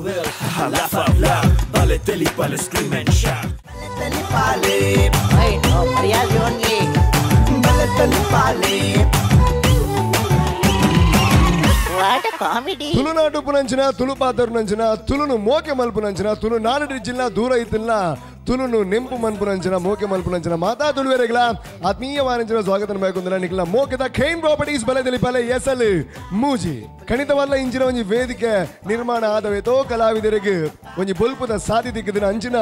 will. Laugh out loud, bale teli bale scream and shout. Teli bale, hey no, Mariazi only. Bale teli bale. What a comedy. Tulunadu ಪುನಂಚಿನ Tulu ಪಾತ್ರ ನಂಚಿನ ತುಳುನು ಮೋಕೆ ಮಲ್ಪುನಂಚಿನ ತುಳು ನಾಡು ಜಿಲ್ಲಾ ದೂರ ಇತ್ತಿಲ್ಲ ತುಳುನು ನೆಂಪು ಮನ್ಪುನಂಚಿನ ಮೋಕೆ ಮಲ್ಪುನಂಚಿನ ಮಾತಾ ತುಳುವೆರೆಗಳ ಆತ್ಮೀಯವಾದ ಸ್ವಾಗತ ಬೇಕಂದ್ರೆ ನಿಖಿಲ ಮೋಕೆದ ಖೈನ್ ಪ್ರಾಪರ್ಟೀಸ್ ಬಲೆದಲ್ಲಿ ಬಲೆ ಎಸಲ್ ಮೂಜಿ ಖಂಡಿತವಲ್ಲ ಇಂಚಿನ ಒಂಜಿ ವೇದಿಕೆ ನಿರ್ಮಾಣ ಆದವೇತೋ ಕಲಾವಿದರಿಗೆ ಒಂಜಿ ಬೊಲ್ಪುದ ಸಾಧ್ಯತೆ ಅಂಚಿನ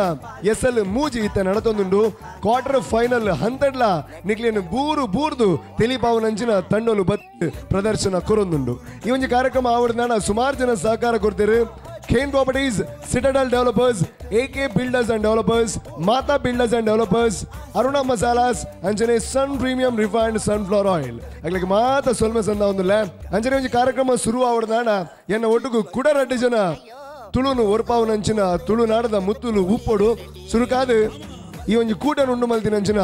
ಎಸಲ್ ಮೂಜಿ ಇತ್ತ ನಡತೊಂದುಂಡು ಕ್ವಾರ್ಟರ್ ಫೈನಲ್ ಹಂತಡ್ಲ ನಿಖಿಲಿಯನ್ನು ಬೂರ್ದು ತಿಳಿಪಾವನಂಚಿನ ತಂಡೋಲು ಬತ್ ಪ್ರದರ್ಶನ ಕೊರೊಂದುಂಡು ಈ ಒಂಜಿ ಕಾರ್ಯಕ್ರಮ ಆವಡ್ದಾನ ಸುಮಾರು ಜನ ಸಹಕಾರ ಕೊಡ್ತಾರೆ Khain properties, ಸಿಟಡಲ್ developers, AK builders and developers, Mata builders and developers, Aruna masalas ಅಂಚನೆ sun premium refined sunflower oil ಆಗ್ಲಿಕ್ಕೆ ಮಾತಾ ಸೊಲ್ಮೆ ಸಂದ ಒಂದಿಲ್ಲ ಅಂಚನೆ ಒಂಜಿ ಕಾರ್ಯಕ್ರಮ ಶುರು ಆವಡ್ದಾನ ಎನ್ನ ಒಟ್ಟುಗು ಕುಡ ರಡ್ಡು ಜನ ತುಳುನು ಒರ್ಪಾವನಂಚಿನ ತುಳುನಾಡದ ಮುತ್ತುಲು ಉಪ್ಪೊಡು ಸುರುಕಾದು ಈ ಒಂಜಿ ಕೂಟನ ಉಂಡು ಮಲ್ತಿನಂಚಿನ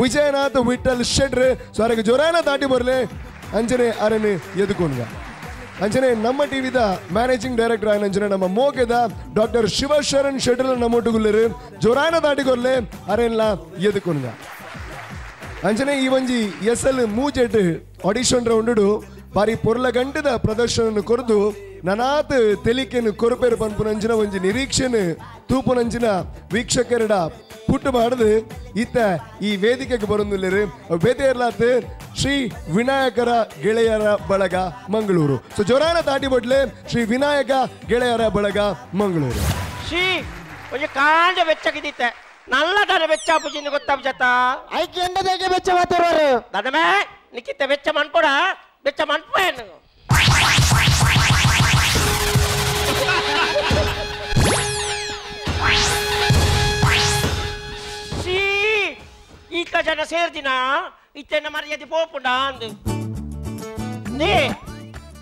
ವಿಜಯನಾಥ್ ವಿಠಲ್ ಶೆಟ್ರ್ ಸೊ ಅರಗೆ ಜೊರಾನ ದಾಟಿ ಬರ್ಲೆ ಅಂಚನೆ ಅರನೆ ಎದುಕೊಂಡ ಅಂಚನೆ ನಮ್ಮ ಟಿವಿದ ಮ್ಯಾನೇಜಿಂಗ್ ಡೈರೆಕ್ಟರ್ ಆಯ್ನ ಅಂಚನೆ ನಮ್ಮ ಮೋಗೆದ ಡಾಕ್ಟರ್ ಶಿವಶರಣ್ ಶೆಟ್ರ್ ನಮ್ಮೊಟ್ಟುಗುಲ್ಲರು ಜೊರಾನ ದಾಟಿಗೊರ್ಲೆ ಅರೆಲ್ಲ ಎದುಕೊಂಡ ಅಂಚನೆ ಈ ಒಂಜಿ ಎಸಲ್ ಮೂಜೆಟ್ ಆಡಿಷನ್ ರೌಂಡ್ ಬಾರಿ ಪೊರ್ಲ ಗಂಟದ ಪ್ರದರ್ಶನ ಕೊರದು ನನಾತ್ ತೆಲಿಕೆನು ಕೊರಪೇರು ಪನ್ಪುನಂಚಿನ ಒಂಜಿ ನಿರೀಕ್ಷೆನು ತೂಪುನಂಚಿನ ವೀಕ್ಷಕರಡ ಪುಟ್ಟು ಬಾಡದು ಇತ್ತ ಈ ವೇದಿಕೆಗೆ ಬರೊಂದುಲ್ಲೆರು ಬೇತೆಯರ್ಲಾತ್ ಶ್ರೀ ವಿನಾಯಕರ ಗೆಳೆಯರ ಬಳಗ ಮಂಗಳೂರು ಸೊ ಜೊರಾನ ದಾಟಿ ಬಡ್ಲೆ ಶ್ರೀ ವಿನಾಯಕ ಗೆಳೆಯರ ಬಳಗ ಮಂಗಳೂರು ಶ್ರೀ ಒಂಜಿ ಕಾಂಡ ಬೆಚ್ಚಗಿದ್ದಿತ್ತೆ ನಲ್ಲ ದನ ಬೆಚ್ಚ ಪುಜಿಂದು ಗೊತ್ತಾಗ್ಜತ್ತ ಐಕೆ ಎಂಡದಕ್ಕೆ ಬೆಚ್ಚ ಮಾತಾಡುವರು ದನಮೇ ನಿಕ್ಕಿತ್ತ ಬೆಚ್ಚ ಮನ್ಪೋಡ ಬೆಚ್ಚ ಮನ್ಪೇನು ಶ್ರೀ ಈಕ ಜನ ಸೇರ್ದಿನ ಇತ್ತೆನ್ನ ಮರ್ಯಾದೆ ಪೋಪುಂಡ ಅಂದು ನೀ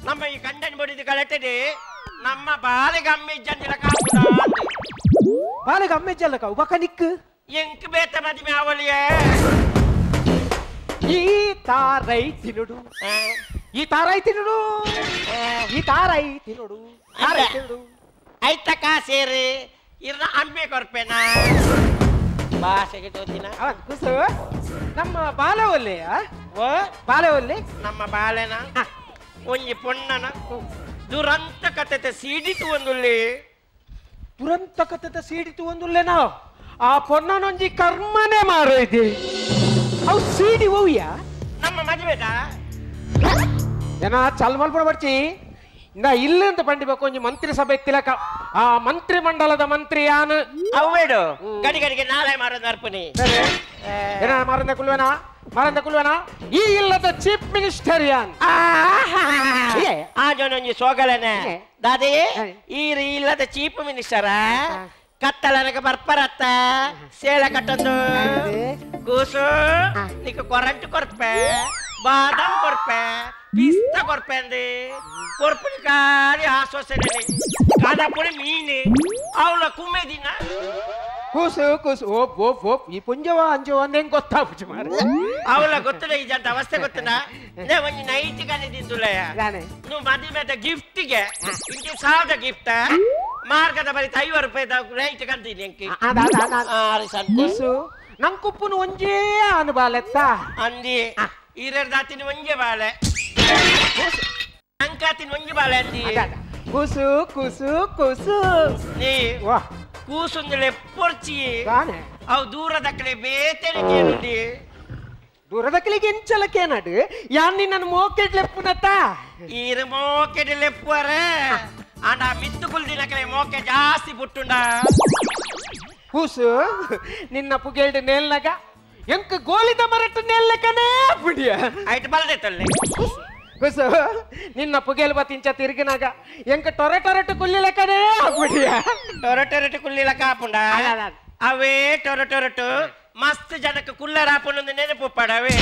ನಮ್ಮ ಈ ಗಂಡನ ಬಡಿದು ಕಲೆಕ್ಟದೆ ನಮ್ಮ ಬಾಲೆಗಮ್ಮಿ ಜಂದಿನ ಕಾಪುಂಡ ಅಂದು ಬಾಲೆಗಮ್ಮಿ ಜಲ್ಲಕ ಉಬಕ ನಿಕ್ಕು ಎಂಕ್ ಬೇತ ಮದಿಮೆ ಅವಳಿಯೇ ಈ ತಾರೈ ತಿನುಡು ಈ ತಾರೈ ತಿನುಡು ಈ ತಾರೈ ತಿನುಡು ತಾರೈ ತಿನುಡು ಐತಕ ಸೇರಿ ಇರ್ನ ಅಮ್ಮೆ ಕೊರ್ಪೇನ ಭಾಷೆಗೆ ತೋತಿನ ಕುಸು ನಮ್ಮ ಬಾಲೆ ಒಲ್ಲೆಯ ಓ ಬಾಲೆ ಒಲ್ಲೆ ನಮ್ಮ ಬಾಲೆನ ಒಂಜಿ ಪೊಣ್ಣನ ದುರಂತ ಕತೆ ಸೀಡಿತು ಒಂದುಲ್ಲಿ ದುರಂತ ಕತೆ ಸೀಡಿತು ಒಂದುಲ್ಲೆನಾ ಆ ಪೊಣ್ಣನೊಂಜಿ ಕರ್ಮನೆ ಮಾರೋಯ್ದೆ ಅವು ಸೀಡಿ ಹೋಯ್ಯ ನಮ್ಮ ಮದುವೆದ ಏನ ಚಲ್ ಮಲ್ಪಡ ಬರ್ಚಿ ಇಂದ ಇಲ್ಲ ಅಂತ ಪಂಡಿಬೇಕು ಒಂಜಿ ಮಂತ್ರಿ ಸಭೆ ತಿಲಕ ಆ ಮಂತ್ರಿ ಮಂಡಲದ ಮಂತ್ರಿ ಯಾನು ಅವೇಡು ಗಡಿ ಗಡಿಗೆ ನಾಳೆ ಮಾರೋದು ಅರ್ಪಣಿ ಏನ ಮರಂದ ಕುಲ್ವೇನಾ ಈ ಇಲ್ಲದ ಚೀಫ್ ಮಿನಿಸ್ಟರ್ ಯಾನ್ ಆ ಜೊನೊಂಜಿ ಸೋಗಲನೆ ದಾದಿ ಈ ಇಲ್ಲದ ಚೀಫ್ ಮಿನಿಸ್ಟರ ಕತ್ತಲನಗ ಬರ್ಪರತ್ತ ಸೇಳ ಕಟ್ಟೊಂದು ಕೂಸು ನಿಕ್ಕ ಕೊರಂಟು ಕೊರ್ಪೆ ಬಾದಾಮ್ ಕೊರ್ಪೆ ಪಿಸ್ತ ಕೊರ್ಪೆ ಅಂದೆ ಕೊರ್ಪುನಿ ಕಾಲಿ ಆಶ್ವಾಸನೆ ಕಾದಾಪುರಿ ಮೀನು ಅವಳ ಕುಮ್ಮೆ ದಿನ ಕೂಸು ಓಪ್ ಈ ಪುಂಜವ ಅಂಜವ ಅಂದೇಂಗ್ ಗೊತ್ತಾಗ್ಬಿಟ್ಟು ಮಾರ ಅವಳ ಗೊತ್ತಿಲ್ಲ ಈ ಜಂತ ಅವಸ್ಥೆ ಗೊತ್ತಿನ ಒಂಜಿ ನೈಟ್ ಕಲಿದಿಂದುಲಯ ನೀವು ಮದುವೆ ಗಿಫ್ಟಿಗೆ ಇಂಚೆ ಸಾವಿರ ಗಿಫ್ಟ್ ಮಾರ್ಗದ ಬರೀ 50 ರೂಪಾಯಿದ ನೈಟ್ ಕಂತೀನಿ ಅಂಕಿ ಕೂಸು ನಂ ಕುಪ್ಪುನು ಒಂಜೇ ಅನುಬಾಲೆತ್ತ ಅಂದಿ ಈರರ್ ದಾತಿನ ಒಂಜೆ ಬಾಳೆ ಅಂಕಾತಿನ ಒಂಜೆ ಬಾಳೆ ಅಂದಿ ಕೂಸು ನೀ ವಾ ಕೂಸುಂದಲೆ ಪೊರ್ಚಿ ಗಾನೆ ಅವು ದೂರದ ಕಡೆ ಬೇತೇನೆ ಕೇಳುದಿ ದೂರದ ಕಲಿಗೆ ಎಂಚಲಕ್ಕೇನಡು ಯಾನ್ ನಿನ್ನ ಮೋಕೆಟ್ ಲೆಪ್ಪುನತ್ತ ಈರ ಮೋಕೆಟ್ ಲೆಪ್ಪುವರೆ ಆಂಡ ಮಿತ್ತುಕುಲ್ ದಿನ ಕಡೆ ಮೋಕೆ ಜಾಸ್ತಿ ಪುಟ್ಟುಂಡ ಕೂಸು ನಿನ್ನ ಪುಗೇಲ್ಡ್ ನೇಲ್ನಗ ಎಂಕ ಗೋಲಿದ ಮರಟ್ಟು ನೇಲ್ಲಕನೇ ಬಿಡಿಯ ಆಯ್ತು ಬಲ್ದೆ ತೊಲ್ಲೆ ಕೂಸು ನಿನ್ನ ಪುಗೇಲ್ ಬತ್ತಿಂಚ ತಿರುಗಿನಾಗ ಎಂಕ ಟೊರೆಟೊರೆಟು ಕುಲ್ಲಿಲಕನೇ ಬಿಡಿಯ ಟೊರಟೊರಟು ಕುಲ್ಲಿಲ ಕಾಪುಂಡ ಅವೇ ಟೊರಟೊರಟು ಮಸ್ತ್ ಜನಕ್ಕೆ ಕುಲ್ಲರ ಹಾಪುಂಡು ನೆನಪು ಪಡವೇ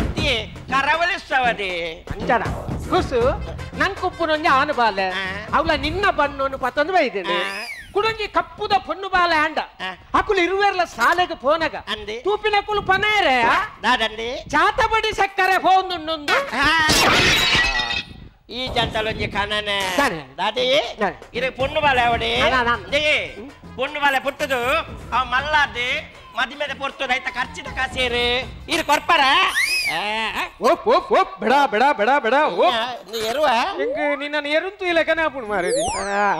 ಅತ್ತಿ ಕರವಲಿಸ್ತವದೆ ಅಂಜನ ಕೂಸು ನನ್ ಕುಪ್ಪುನೊಂಜಿ ಆನು ಬಾಲೆ ಅವಳ ನಿನ್ನ ಬಣ್ಣನು ಪತ್ತೊಂದು ಬೈದೇನೆ ಕುಡೊಂಜಿ ಕಪ್ಪುದ ಪೊಣ್ಣು ಬಾಲೆ ಅಂಡ ಅಕುಲು ಇರುವೆರ್ಲ ಸಾಲೆಗೆ ಪೋನಗ ಅಂದೆ ತೂಪಿನ ಕುಲು ಪನೇರೆ ದಾದಂಡಿ ಚಾತ ಬಡಿ ಸಕ್ಕರೆ ಪೋಂದುಂಡು ಈ ಜಂತಲೊಂಜಿ ಕನನೆ ಕನೆ. ದಾದಿ ಕನೆ. ಇದು ಪೊಣ್ಣು ಬಾಲೆ ಅವಡಿ ಅಲ್ಲ. ದೇ ಪೊಣ್ಣು ಬಾಲೆ ಪುಟ್ಟದು ಅವ ಮಲ್ಲಾದಿ ಮದಿಮೆದ ಪೊರ್ತದ ಐತ ಖರ್ಚಿದ ಕಾಸೇರು ಇದು ಕೊರ್ಪರ ಓಪ್ ಓಪ್ ಓಪ್ ಬೇಡ ಬೇಡ ಬೇಡ ಬೇಡ ಓಪ್ ನೀ ಎರುವ ಎಂಗೆ ನಿನ್ನ ಎರುಂತು ಇಲ್ಲ ಕನೆ ಆಪುಣ್ ಮಾರೇದಿ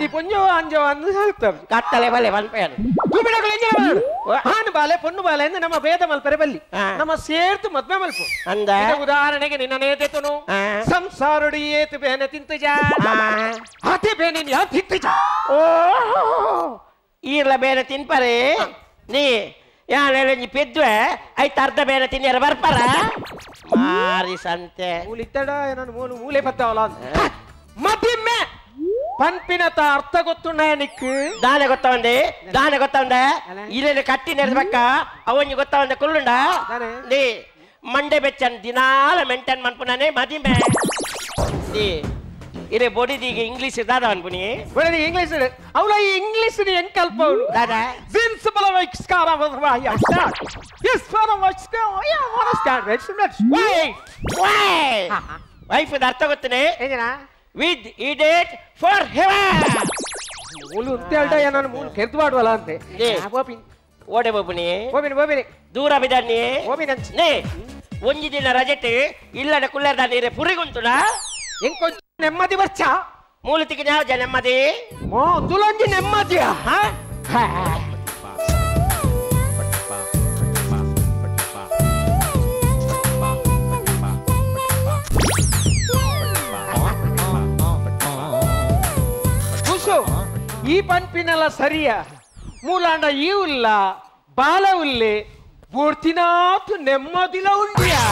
ಈ ಪೊಂಜೋ ಅಂಜೋ ಅಂದು ಸಾಕ್ತವೆ ಕತ್ತಲೆ ಬಲೆ ಬಲ್ಪೇನು ತೂ ಬಿಡಗಳು ಎಂಜಲ ಮಾಡು ಹಾನು ಬಾಲೆ ಪೊಣ್ಣು ಬಾಲೆ ಎಂದು ನಮ್ಮ ಭೇದ ಮಲ್ಪರೆ ಬಲ್ಲಿ ನಮ್ಮ ಸೇರ್ತು ಮದ್ವೆ ಮಲ್ಪು ಅಂದ ಈಗ ಉದಾಹರಣೆಗೆ ನಿನ್ನ ನೇತೆತನು ಸಂಸಾರಡಿ ಏತು ಬೇನೆ ತಿಂತು ಜಾ ಅತಿ ಬೇನೆ ಯಾ ತಿಂತು ಜಾ ಓ ಈರ್ಲ ಬೇರೆ ತಿನ್ಪರೆ ನೀ ಯಾಳೆಂಜಿ ಪೆದ್ವೆ ಐತ ಅರ್ಧ ಬೇರೆ ತಿನ್ಯಾರ ಬರ್ಪಾರ ಮಾರಿ ಸಂತೆ ಮೂಲ ಇತ್ತಡ ನಾನು ಮೂಲೆ ಬತ್ತಾವಲ್ಲ ಮದಿಮ್ಮೆ ಪನ್ಪಿನತ ಅರ್ಥ ಗೊತ್ತುಂಡ ನಿಕ್ಕು ದಾನೆ ಗೊತ್ತವಂದೆ ಇಲ್ಲೆಲ್ಲ ಕಟ್ಟಿ ನೆರೆದ್ಬೇಕ ಅವನಿಗೆ ಗೊತ್ತವಂದೆ ಕುಳ್ಳುಂಡ ದಾನೆ. ನೀ ಮಂಡೆ ಬೆಚ್ಚನ್ ದಿನಾಲ ಮೆಂಟೈನ್ ಮನ್ಪುನಾನೆ ಮದಿಮೆ ನೀ ಇರೇ ಬೊಡಿದೀಗ ಇಂಗ್ಲಿಷ್ ದಾದ ಅನ್ಪುನಿ ಬರೀ ಇಂಗ್ಲಿಷ್ ಅವಳ ಈ ಇಂಗ್ಲಿಷ್ ಹೆಂಗ್ ಕಲ್ಪ ದಾದ Sensible Vikskara was why I start. Yes, for a Vikskara, I want to start. Wife ಅರ್ಥ ಗೊತ್ತನೆ ಏನೇನಾ ವಿತ್ ಇಡೇಟ್ ಫಾರ್ ಹೆವನ್ ಮೂಲು ಅಂತೇಳ್ದ ನಾನು ಮೂಲು ಕೆರ್ತು ಮಾಡುವಲ್ಲ ಅಂತೆ ಏ. ಬೋಪಿನ್ ಓಡೆ ಬೊಬ್ಬನಿ ಬೋಪಿನಿ ದೂರ ಬಿದ್ದಾನಿ ಬೋಪಿನ್ ಅಂಚ್ ನೇ ಒಂಜಿ ದಿನ ರಜೆಟ್ ಇಲ್ಲದ ಕುಲ್ಲರ್ದ ನೀರೆ ಪುರಿಗುಂತುನ ಹೆಂಗ್ ಕೊಂಚ ನೆಮ್ಮದಿ ಬರ್ಚ ಮೂಲತಿಗೆ ಯಾವ ಜನ ನೆಮ್ಮದಿ ತುಲಂಜಿ ನೆಮ್ಮದಿಯ ಈ ಪಂಪಿನೆಲ್ಲ ಸರಿಯ ಮೂಲಾಂಡ ಈ ಉಲ್ಲ ಬಾಲ ಉಲ್ಲೆ ಪೂರ್ತಿನಾತು ನೆಮ್ಮದಿಲ ಉಂಡಿಯಾ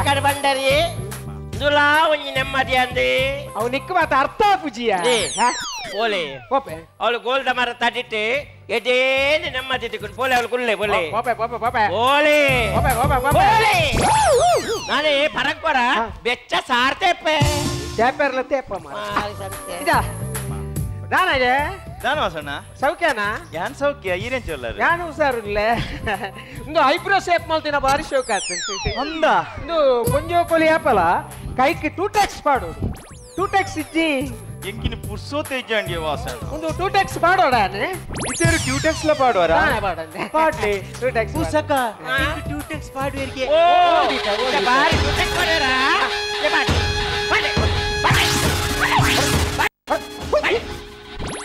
ಕಡೆ ಬಂಡರಿ ದುಲಾ ಒಂಜಿ ನೆಮ್ಮದಿ ಅಂದೆ ಅವನಿಕ್ಕ ಮಾತ ಅರ್ಥ ಪೂಜಿಯ ಪೋಲೆ ಪೋಪೆ ಅವಳು ಗೋಲ್ದ ಮರ ತಟ್ಟಿಟ್ಟು ಎದೇನು ನೆಮ್ಮದಿ ತಿಕ್ಕೊಂಡು ಪೋಲೆ ಅವಳು ಕುಳ್ಳೆ ಪೋಲೆ ಪೋಪೆ ಪೋಪೆ ಪೋಪೆ ಪೋಲೆ ಪೋಪೆ ಪೋಪೆ ಪೋಪೆ ಪೋಲೆ ನಾನೇ ಪರಕ್ಕೊರ ಬೆಚ್ಚ ಸಾರ್ತೇಪೆ ಚಾಪರ್ಲ ತೇಪ ಮಾರಿ ಸಂತೆ ಇದ ನಾನಜೆ ನಾನು ವಾಸಣ್ಣ ಸೌಖ್ಯನಾ ಯಾನ್ ಸೌಖ್ಯ ಈರೇನ್ ಚೊಲ್ಲರು ಯಾನು ಹುಷಾರಿಲ್ಲ ಒಂದು ಐಬ್ರೋ ಶೇಪ್ ಮಾಡ್ತೀನ ಬಾರಿ ಶೋಕ ಅಂದ ಒಂದು ಕೊಂಜೋ ಕೊಲಿ ಆಪಲ ಕೈಗೆ 2 ಟೆಕ್ಸ್ ಪಾಡು 2 ಟೆಕ್ಸ್ ಇಜ್ಜಿ ಎಂಕಿನ ಪುರ್ಸೋತೆ ಇಜ್ಜಂಡಿ ವಾಸಣ್ಣ ಒಂದು 2 ಟೆಕ್ಸ್ ಪಾಡೋಡಾನೆ ಇತೇರು ಟ್ಯೂಟೆಕ್ಸ್ ಲ ಪಾಡುವರ ಪಾಡಂದೆ ಪಾಡ್ಲಿ 2 ಟೆಕ್ಸ್ ಪುಸಕ ಟ್ಯೂಟೆಕ್ಸ್ ಪಾಡುವರಿಗೆ ಓ ಬಾರಿ ಕುಟ್ಟೆಕೊಡರ ಏ ಬಾರಿ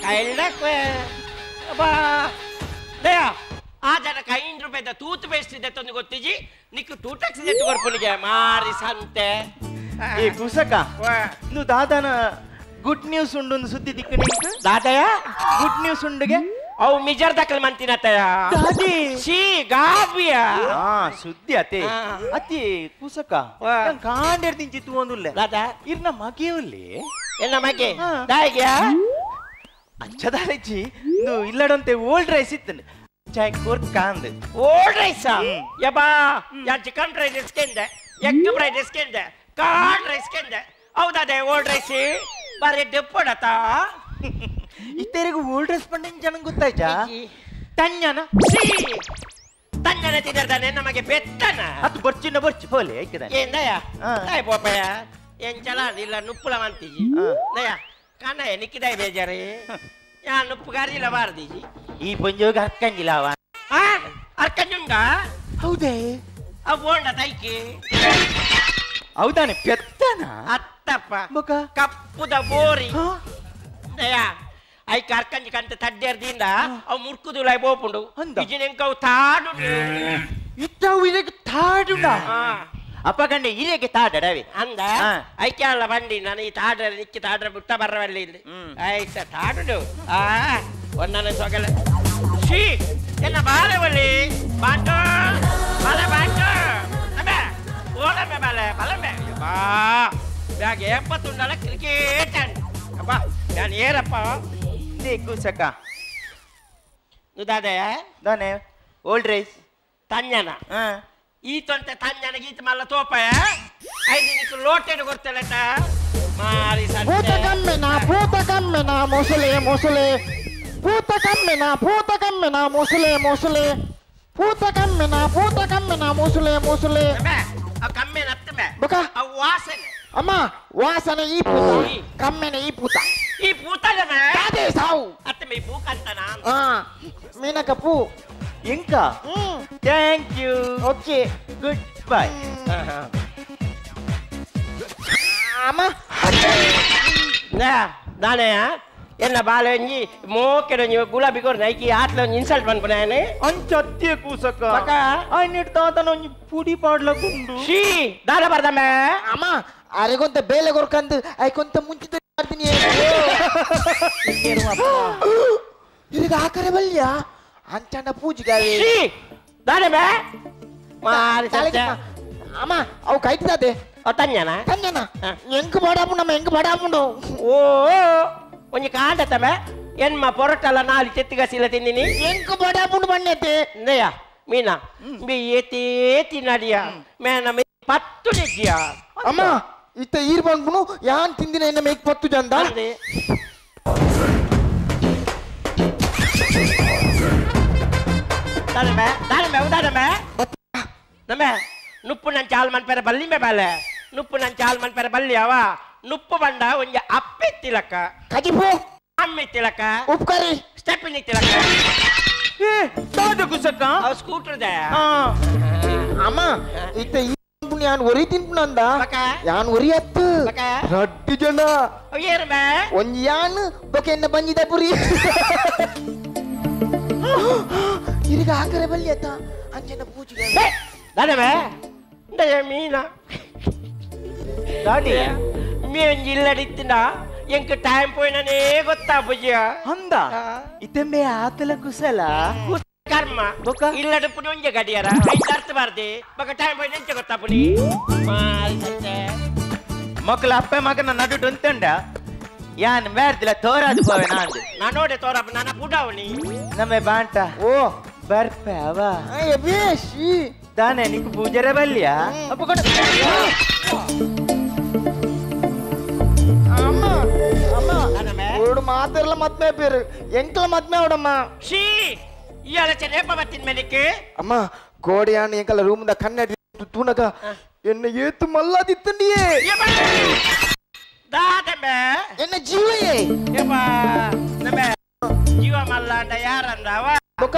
ಕೈಲಕ್ಕೆ ಅಬ್ಬಾ ದಯಾ ಆ ಜನ 5 ರೂಪಾಯಿದ ಟೂತ್ ಪೇಸ್ಟ್ ಇದೆ ತಂದು ಗೊತ್ತಿಜಿ ನಿಕ್ಕು 2 ಟೆಕ್ಸ್ ಇದೆ ಕೊರ್ಪುನಿಗೆ ಮಾರಿ ಸಂತೆ ಏ ಪುಸಕ ಇಂದು ದಾದಾನ ಗುಡ್ ನ್ಯೂಸ್ ಉಂಡು ಒಂದು ಸುದ್ದಿ ದಿಕ್ಕನೆ ದಾದಯ ಗುಡ್ ನ್ಯೂಸ್ ಉಂಡುಗೆ ಅವು ಮಿಜರ್ ದಕ್ಕಲ್ ಮಂತಿನತ್ತಯ ದಾದಿ ಶೀ ಗಾವಿಯ ಹಾ ಸುದ್ದಿ ಅತೆ ಅತಿ ಪುಸಕ ಕಾಂಡೆರ್ ದಿಂಚಿತ್ತು ಒಂದುಲ್ಲೆ ದಾದ ಇರ್ನ ಮಗೆಯುಲ್ಲಿ ಎಲ್ಲ ಮಗೆ ದಾಯಿಗ್ಯಾ ಅಚ್ಚದಾರಜ್ಜಿ ಇಂದು ಇಲ್ಲಡಂತೆ ಓಲ್ಡ್ ರೈಸ್ ಇತ್ತಂಡೆ ಚಾಯ್ ಕೋರ್ಕ್ ಕಾಂದೆ ಓಲ್ಡ್ ರೈಸ್ ಯಬಾ ಯಾ ಚಿಕನ್ ಫ್ರೈಡ್ ರೈಸ್ ಕೆಂದೆ ಎಗ್ ಫ್ರೈಡ್ ರೈಸ್ ಕೆಂದೆ ಕಾರ್ಡ್ ರೈಸ್ ಕೆಂದೆ ಹೌದಾದೆ ಓಲ್ಡ್ ರೈಸ್ ಬಾರಿ ಡೆಪ್ಪಡತ ಇತ್ತೇರಿಗೂ ಓಲ್ಡ್ ರೈಸ್ ಪಂಡ ಜನ ಗೊತ್ತಾಯ್ತಾ ತಣ್ಣನ ಸಿ ತಂಜನ ತಿನ್ನರ್ದಾನೆ ನಮಗೆ ಬೆತ್ತನ ಅದು ಬರ್ಚಿನ ಬರ್ಚಿ ಹೋಲೆ ಐಕದ ఏందయ్య తాయి పోపయ్య ఏం చలా ఇలా నుప్పుల వంతిజి దయ్య కన్నయ్య నిక్కిదాయి బేజారి యా నుప్పు గారి ఇలా వారదీజి ಈ ಪಂಜೋಗ ಹಕ್ಕಂಗಿಲ್ಲವ ఆ అర్కంజుంగ ಹೌದೇ ఆ బోండ తైకి ಹೌದಾನೆ ಪೆತ್ತನ అత్తప్ప ಬೊಕ కప్పుద బోరి దయ్య ఐ కర్కంజి కంట తడ్డేర్దింద అవు ముర్కుదులై పోపుండు అంద. ఇజినెంకవు తాడు ಇತ್ತವು ಇದಕ್ಕೆ ತಾಡುಡ ಅಪ್ಪ ಕಂಡೆ ಹಿರಿಯಕ್ಕೆ ತಾಡಡವೆ ಅಂದ ಐಕ್ಯಾಲ ಬಂಡಿ ನಾನು ಈ ತಾಡ್ರ ನಿಕ್ಕಿ ತಾಡ್ರ ಬಿಟ್ಟ ಬರವಲ್ಲಿ ಇಲ್ಲಿ ಆಯ್ತ ತಾಡುಡು ಒಂದನ ಸೊಗಲ ಶೀ ಎನ್ನ ಬಾರವಲ್ಲಿ ಬಾಟೋ ಬಲ ಬಾಟೋ ಅಬೆ ಓಲಮೆ ಬಲ ಬಲಮೆ ಬಾ ಬ್ಯಾಗ್ ಎಪ್ಪತ್ತುಂಡಲ ಕ್ರಿಕೆಟ್ ಅಪ್ಪ ನಾನು ಏರಪ್ಪ ಕುಸಕ ನುದಾದೆ ದಾನೆ ಓಲ್ಡ್ ರೈಸ್ ತಂಜನ ಈ ತೊಂತೆ ತಂಜನ ಗೀತ ಮಲ್ಲ ತೋಪಯ ಐದು ನಿಕ್ಕು ಲೋಟೆಡು ಗೊತ್ತಲ್ಲಟ ಮಾರಿ ಭೂತ ಕಮ್ಮಿನ ಮೊಸಳೆ ಮೊಸಳೆ ಭೂತ ಕಮ್ಮಿನ ಮೊಸಳೆ ಮೊಸಳೆ ಭೂತ ಕಮ್ಮಿನ ಮೊಸಳೆ ಮೊಸಳೆ ಅವ್ ಕಮ್ಮಿ ನತ್ತಮೆ ಬೊಕ ಆ ವಾಸನೆ ಅಮ್ಮ ವಾಸನೆ ಈ ಪೂತ ಕಮ್ಮೆನೆ ಈ ಪೂತ ಈ ಪೂತಲಮೆ ಅದೇ ಸಾವು ಅತ್ತೆ ಮೇ ಪೂಕಂತನ ಹಾ ಮೀನಕ ಪೂ ಎಂಕ thank you okay good bye ಅಮ್ಮ ನಾನೇ ಎನ್ನ ಬಾಳೆಂಜಿ ಮೋಕೆಡೊಂಜಿ ಗುಲಾಬಿ ಕೊರ್ ನೈಕಿ ಆತ್ಲ ಇನ್ಸಲ್ಟ್ ಮಾಡ್ಬಿಡಾನೆ ಅಂಚತ್ಯ ಕೂಸಕ್ಕ ಬಕ ಆಯ್ನಿಟ್ ತಾತನ ಒಂಜಿ ಪುಡಿ ಪಾಡ್ಲಕುಂಡು ಶೀ ದಾದ ಬರ್ದಮ್ಮ ಅಮ್ಮ ಅರೆಗೊಂತ ಬೇಲೆ ಕೊರ್ಕಂದು ಐಕೊಂತ ಮುಂಚಿತ ಮಾಡ್ತೀನಿ ಇರಿಗ ಆಕರೆ ಬಲ್ಯ ಅಂಚಂಡ ಪೂಜಿಗಾವೆ ಶೀ ದಾದಮ್ಮ ಮಾರಿ ಸತ್ಯ ಅಮ್ಮ ಅವು ಕೈತದೆ ತಂಜನ ತಂಜನ ಎಂಕ್ ಬಡಾಪುಂಡು ನಮ್ಮ ಎಂಕ್ ಬಡಾಪುಂಡು ಓ ಒಂಜಿ ಕಾಂಡತಮ್ಮ ಎನ್ಮ ಪೊರಟಲ್ಲ ನಾಲಿ ಚೆತ್ತಿಗಸಿಲ ತಿನ್ನಿನಿ ಎಂಕ್ ಬಡಾಪುಂಡು ಬಣ್ಣೆತ್ತೆ ಇಂದಯ್ಯ ಮೀನಾ ಬಿ ಏತಿ ಏತಿ ನಡಿಯ ಮೇನ ಪತ್ತು ನೆಜ್ಜಿಯ ಅಮ್ಮ ಇತ್ತ ಈರ್ ಬಂದ್ಬಿಡು ಯಾನ್ ತಿಂದಿನ ಇನ್ನ ಮೇಕ್ ಪತ್ತು ಜಂದ ಅಂದೆ ದಾದಮ್ಮ ದಾದಮ್ಮ ಉದಾದಮ್ಮ ನಮ್ಮ ನುಪ್ಪು ನನ್ ಚಾಲ್ ಮನ್ಪೆರ ಬಲ್ಲಿಂಬೆ ಬಾಲೆ ನುಪ್ಪು ನನ್ ಚಾಲ್ ಮನ್ಪೆರ ಬಲ್ಲಿ ಅವ ನುಪ್ಪು ಬಂಡ ಒಂಜ ಅಪ್ಪೆ ತಿಲಕ ಕಜಿಪು ಅಮ್ಮೆ ತಿಲಕ ಉಪ್ಕರಿ ಸ್ಟೆಪ್ಪಿನಿ ತಿಲಕ ಏ ತಾತ ಕೂಸಕ್ಕ ಅವ ಸ್ಕೂಟರ್ ದೆ ಅಮ್ಮ ಇತ್ತ ಈ ಬಂದ್ಬಿಡು ಯಾನ್ ಒರಿ ತಿನ್ಪುನಂದ ಬಕ ಯಾನ್ ಒರಿ ಅತ್ತು ಬಕ ರಡ್ಡಿ ಜನ ಅವ ಏರು ಬೇ ಒಂದ್ ಯಾನ್ ಬೊಕೆ ಎನ್ನ ಬಂಜಿದ ಪುರಿ ಇರಿಗ ಆಕರೆ ಬಲ್ಲಿ ಅತ್ತ ಅಂಜನ ಪೂಜಿಗೆ ದಾದಮ್ಮ ಇಂದಯ್ಯ ಮೀನಾ ದಾಡಿ ಮೀ ಒಂಜಿ ಇಲ್ಲಡಿತ್ತಿನ ಎಂಕ್ ಟೈಮ್ ಪೋಯ್ನನೇ ಗೊತ್ತಾ ಬುಜ್ಜಿಯ ಅಂದ ಇತೆಂಬೆ ಆತಲ ಕುಸಲ ಕರ್ಮ ಬೊಕ ಇಲ್ಲಡ ಪುಡಿ ಒಂಜೆ ಗಡಿಯಾರ ಐದು ಅರ್ಥ ಬಾರ್ದೆ ಬಕ ಟೈಮ್ ಪೋಯ್ ನೆಂಚೆ ಗೊತ್ತಾ ಪುಡಿ ಮಕ್ಕಳ ಅಪ್ಪ ಮಗನ ನಡು ಉಂತಂಡ ಯಾನ್ ಬೇಡ್ದಿಲ್ಲ ತೋರಾದು ಪೋವೆ ನಾಂದು ನಾ ನೋಡೆ ತೋರಪ್ಪ ನನ್ನ ಪುಡವನಿ ನಮ್ಮೆ ಬಾಂಟ ಓ ಬರ್ಪೆ ಅವ ಬೇಶಿ ತಾನೆ ನಿಕ್ಕು ಪೂಜರೆ ಬಲ್ಯ ಅಪ್ಪ ಕೊಡು ಅಮ್ಮ ಅಮ್ಮ ದಾದಮ್ಮ ಓಡು ಮಾತಿರಲ್ಲ ಮದ್ಮೆ ಬೇರೆ ಎಂಕ್ಲ ಮದ್ಮೆ ಅವಡಮ್ಮ ಶೀ ಇಯಾಳ ಚೆನ್ನೇಪ ಬತ್ತಿನ ಮೇಲಿಕ್ಕೆ ಅಮ್ಮ ಕೋಡಿಯಾನ್ ಎಂಕಲ ರೂಮ್ದ ಕನ್ನಡಿ ತೂನಗ ಎನ್ನ ಏತು ಮಲ್ಲದಿತ್ತಂಡಿಯೇ ದಾದಮ್ಮ ಎನ್ನ ಜೀವಯೇ ಯಪ್ಪ ನಮ್ಮ ಜೀವ ಮಲ್ಲ ಅಂಡ ಯಾರಂದ ಅವ ಬೊಕ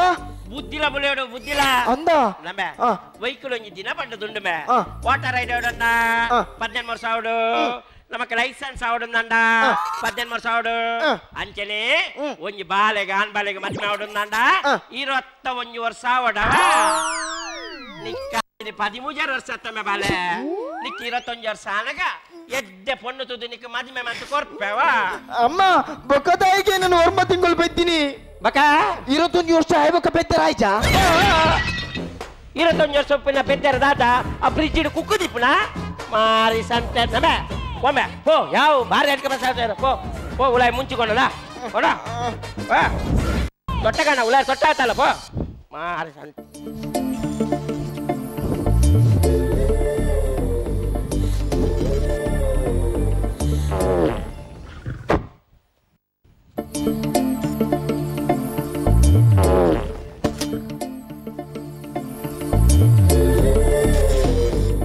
ಬುದ್ಧಿಲ ಬುಲೆಯೋಡು ಬುದ್ಧಿಲ ಅಂದ ನಮ್ಮೆ ಆ. ವೈಕಲ್ ಒಂಜಿ ದಿನ ಪಂಡ ದುಂಡು ಮೇ ಆ. ವಾಟರ್ ರೈಡ್ ಅವಡನ್ನ ಆ. 18 ಸಾವಿರ ನಮಕ್ ಲೈಸೆನ್ಸ್ ಅವಡಂದಂಡ 18 ಸಾವಿರ ಅಂಚನೆ ಒಂಜಿ ಬಾಲೆಗೆ ಆನ್ ಬಾಲೆಗೆ ಮದ್ಮೆ ಅವಡಂದಂಡ 21 ವರ್ಷ ಅವಡವ ನಿಕ್ಕ 13 ವರ್ಷ ತಮ್ಮ ಬಾಲೆ ನಿಕ್ಕ 21 ವರ್ಷ ಅನಗ ಎಡ್ಡೆ ಪೊಣ್ಣು ತುದು ನಿಕ್ಕ ಮದ್ಮೆ ಮತ್ತು ಕೊರ್ಪೆವ ಅಮ್ಮ ಬೊಕ್ಕದಾಯಿಗೆ ನಾನು ಒರ್ಮ ತಿಂಗಳು ಬೈತೀನಿ ಬಕ 21 ವರ್ಷ ಆಯ್ಬೊಕ್ಕ ಬೆತ್ತರ ಆಯ್ತಾ 21 ವರ್ಷ ಉಪ್ಪಿನ ಪೆದ್ದರ ದಾಟ ಆ ಫ್ರಿಜ್ ಕುಕ್ಕುದಿಪ್ಪುನ ಮಾರಿ ಸಂತೆ ನಮೆ ಒಮ್ಮೆ ಪೋ ಯಾವ ಭಾರಿ ಅಡ್ಕೆ ಬಸ್ ಪೋ ಉಲಾಯ್ ಮುಂಚಿಕೊಂಡಲ್ಲ ಕೊಡ ತೊಟ್ಟ ಕಣ ಉಲಾಯ್ ತೊಟ್ಟ ಆಯ್ತಲ್ಲ ಪೋ ಮಾರಿ ಸಂತೆ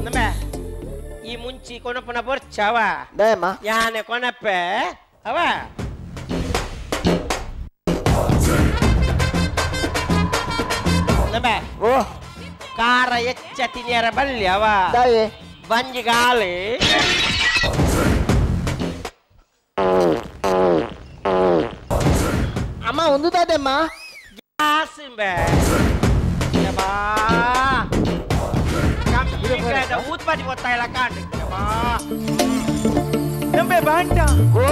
ನಮೆ ಈ ಮುಂಚಿ ಕೊನಪನ ಬರ್ಚವ ದಯಮ್ಮ ಯಾನೆ ಕೊನಪ್ಪೆ ಅವ ನಮೆ ಓ ಕಾರ ಎಚ್ಚ ತಿನಿಯರ ಬಲ್ಲಿ ಅವ ದಾಯೆ ಬಂಜಿ ಗಾಳಿ ಅಮ್ಮ ಒಂದು ದಾದೆಮ್ಮ ಗ್ಯಾಸಿಂಬೆ ಊತ್ಪಾಟಿ ಗೊತ್ತಾ ಇಲ್ಲ ಕಾಂಡ್ ನಮ್ಮೆ ಬಾಂಟ ಓ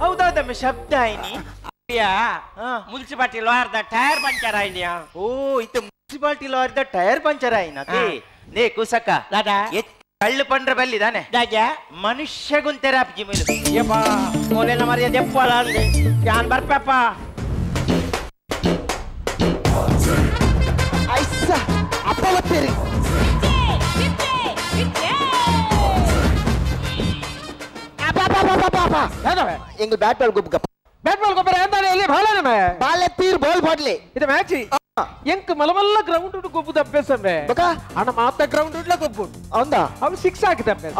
ಹೌದಾದಮ್ಮೆ ಶಬ್ದ ಆಯ್ನಿ ಮುನ್ಸಿಪಾಲಿಟಿ ಲಾಯರ್ದ ಟೈರ್ ಪಂಚರ್ ಆಯ್ನಿಯಾ ಓ ಇತ್ತ ಮುನ್ಸಿಪಾಲಿಟಿ ಲಾರ್ದ ಟೈರ್ ಪಂಚರ್ ಆಯ್ನತಿ ನೇ ಕುಸಕ ದಾದಾ ಕಳ್ಳು ಪಂಡ್ರ ಬಲ್ಲಿದಾನೆ ದಾಜಾ ಮನುಷ್ಯ ಗುಂತೆರಾಪ್ಜಿ ಮೇಲು ಯಪ್ಪ ಕೋಲೆನ ಮರಿಯ ದೆಪ್ಪಳ ಅಂದೆ ಯಾನ್ ಬರ್ಪಪ್ಪ ಐಸ ಅಪ್ಪ ಒತ್ತೇರಿ ಎಂಗ್ bat ball Gubbi bat ball ಗೊಬ್ಬರ ಅಂತಾನೆ ಇಲ್ಲಿ ಭಾಳ ನಮೆ ಬಾಲ್ ತೀರ್ ಬಾಲ್ ಬಾಡ್ಲಿ ಇದು ಮ್ಯಾಚ್ ಎಂಕ್ ಮಲಮಲ್ಲ ಗ್ರೌಂಡ್ ಗೊಬ್ಬುದು ಅಭ್ಯಾಸವೇ ಅಣ್ಣ ಮಾತ ಗ್ರೌಂಡ್ ಗೊಬ್ಬು ಹೌದಾ ಅವ್ ಸಿಕ್ಸ್ ಹಾಕಿದ ಅಭ್ಯಾಸ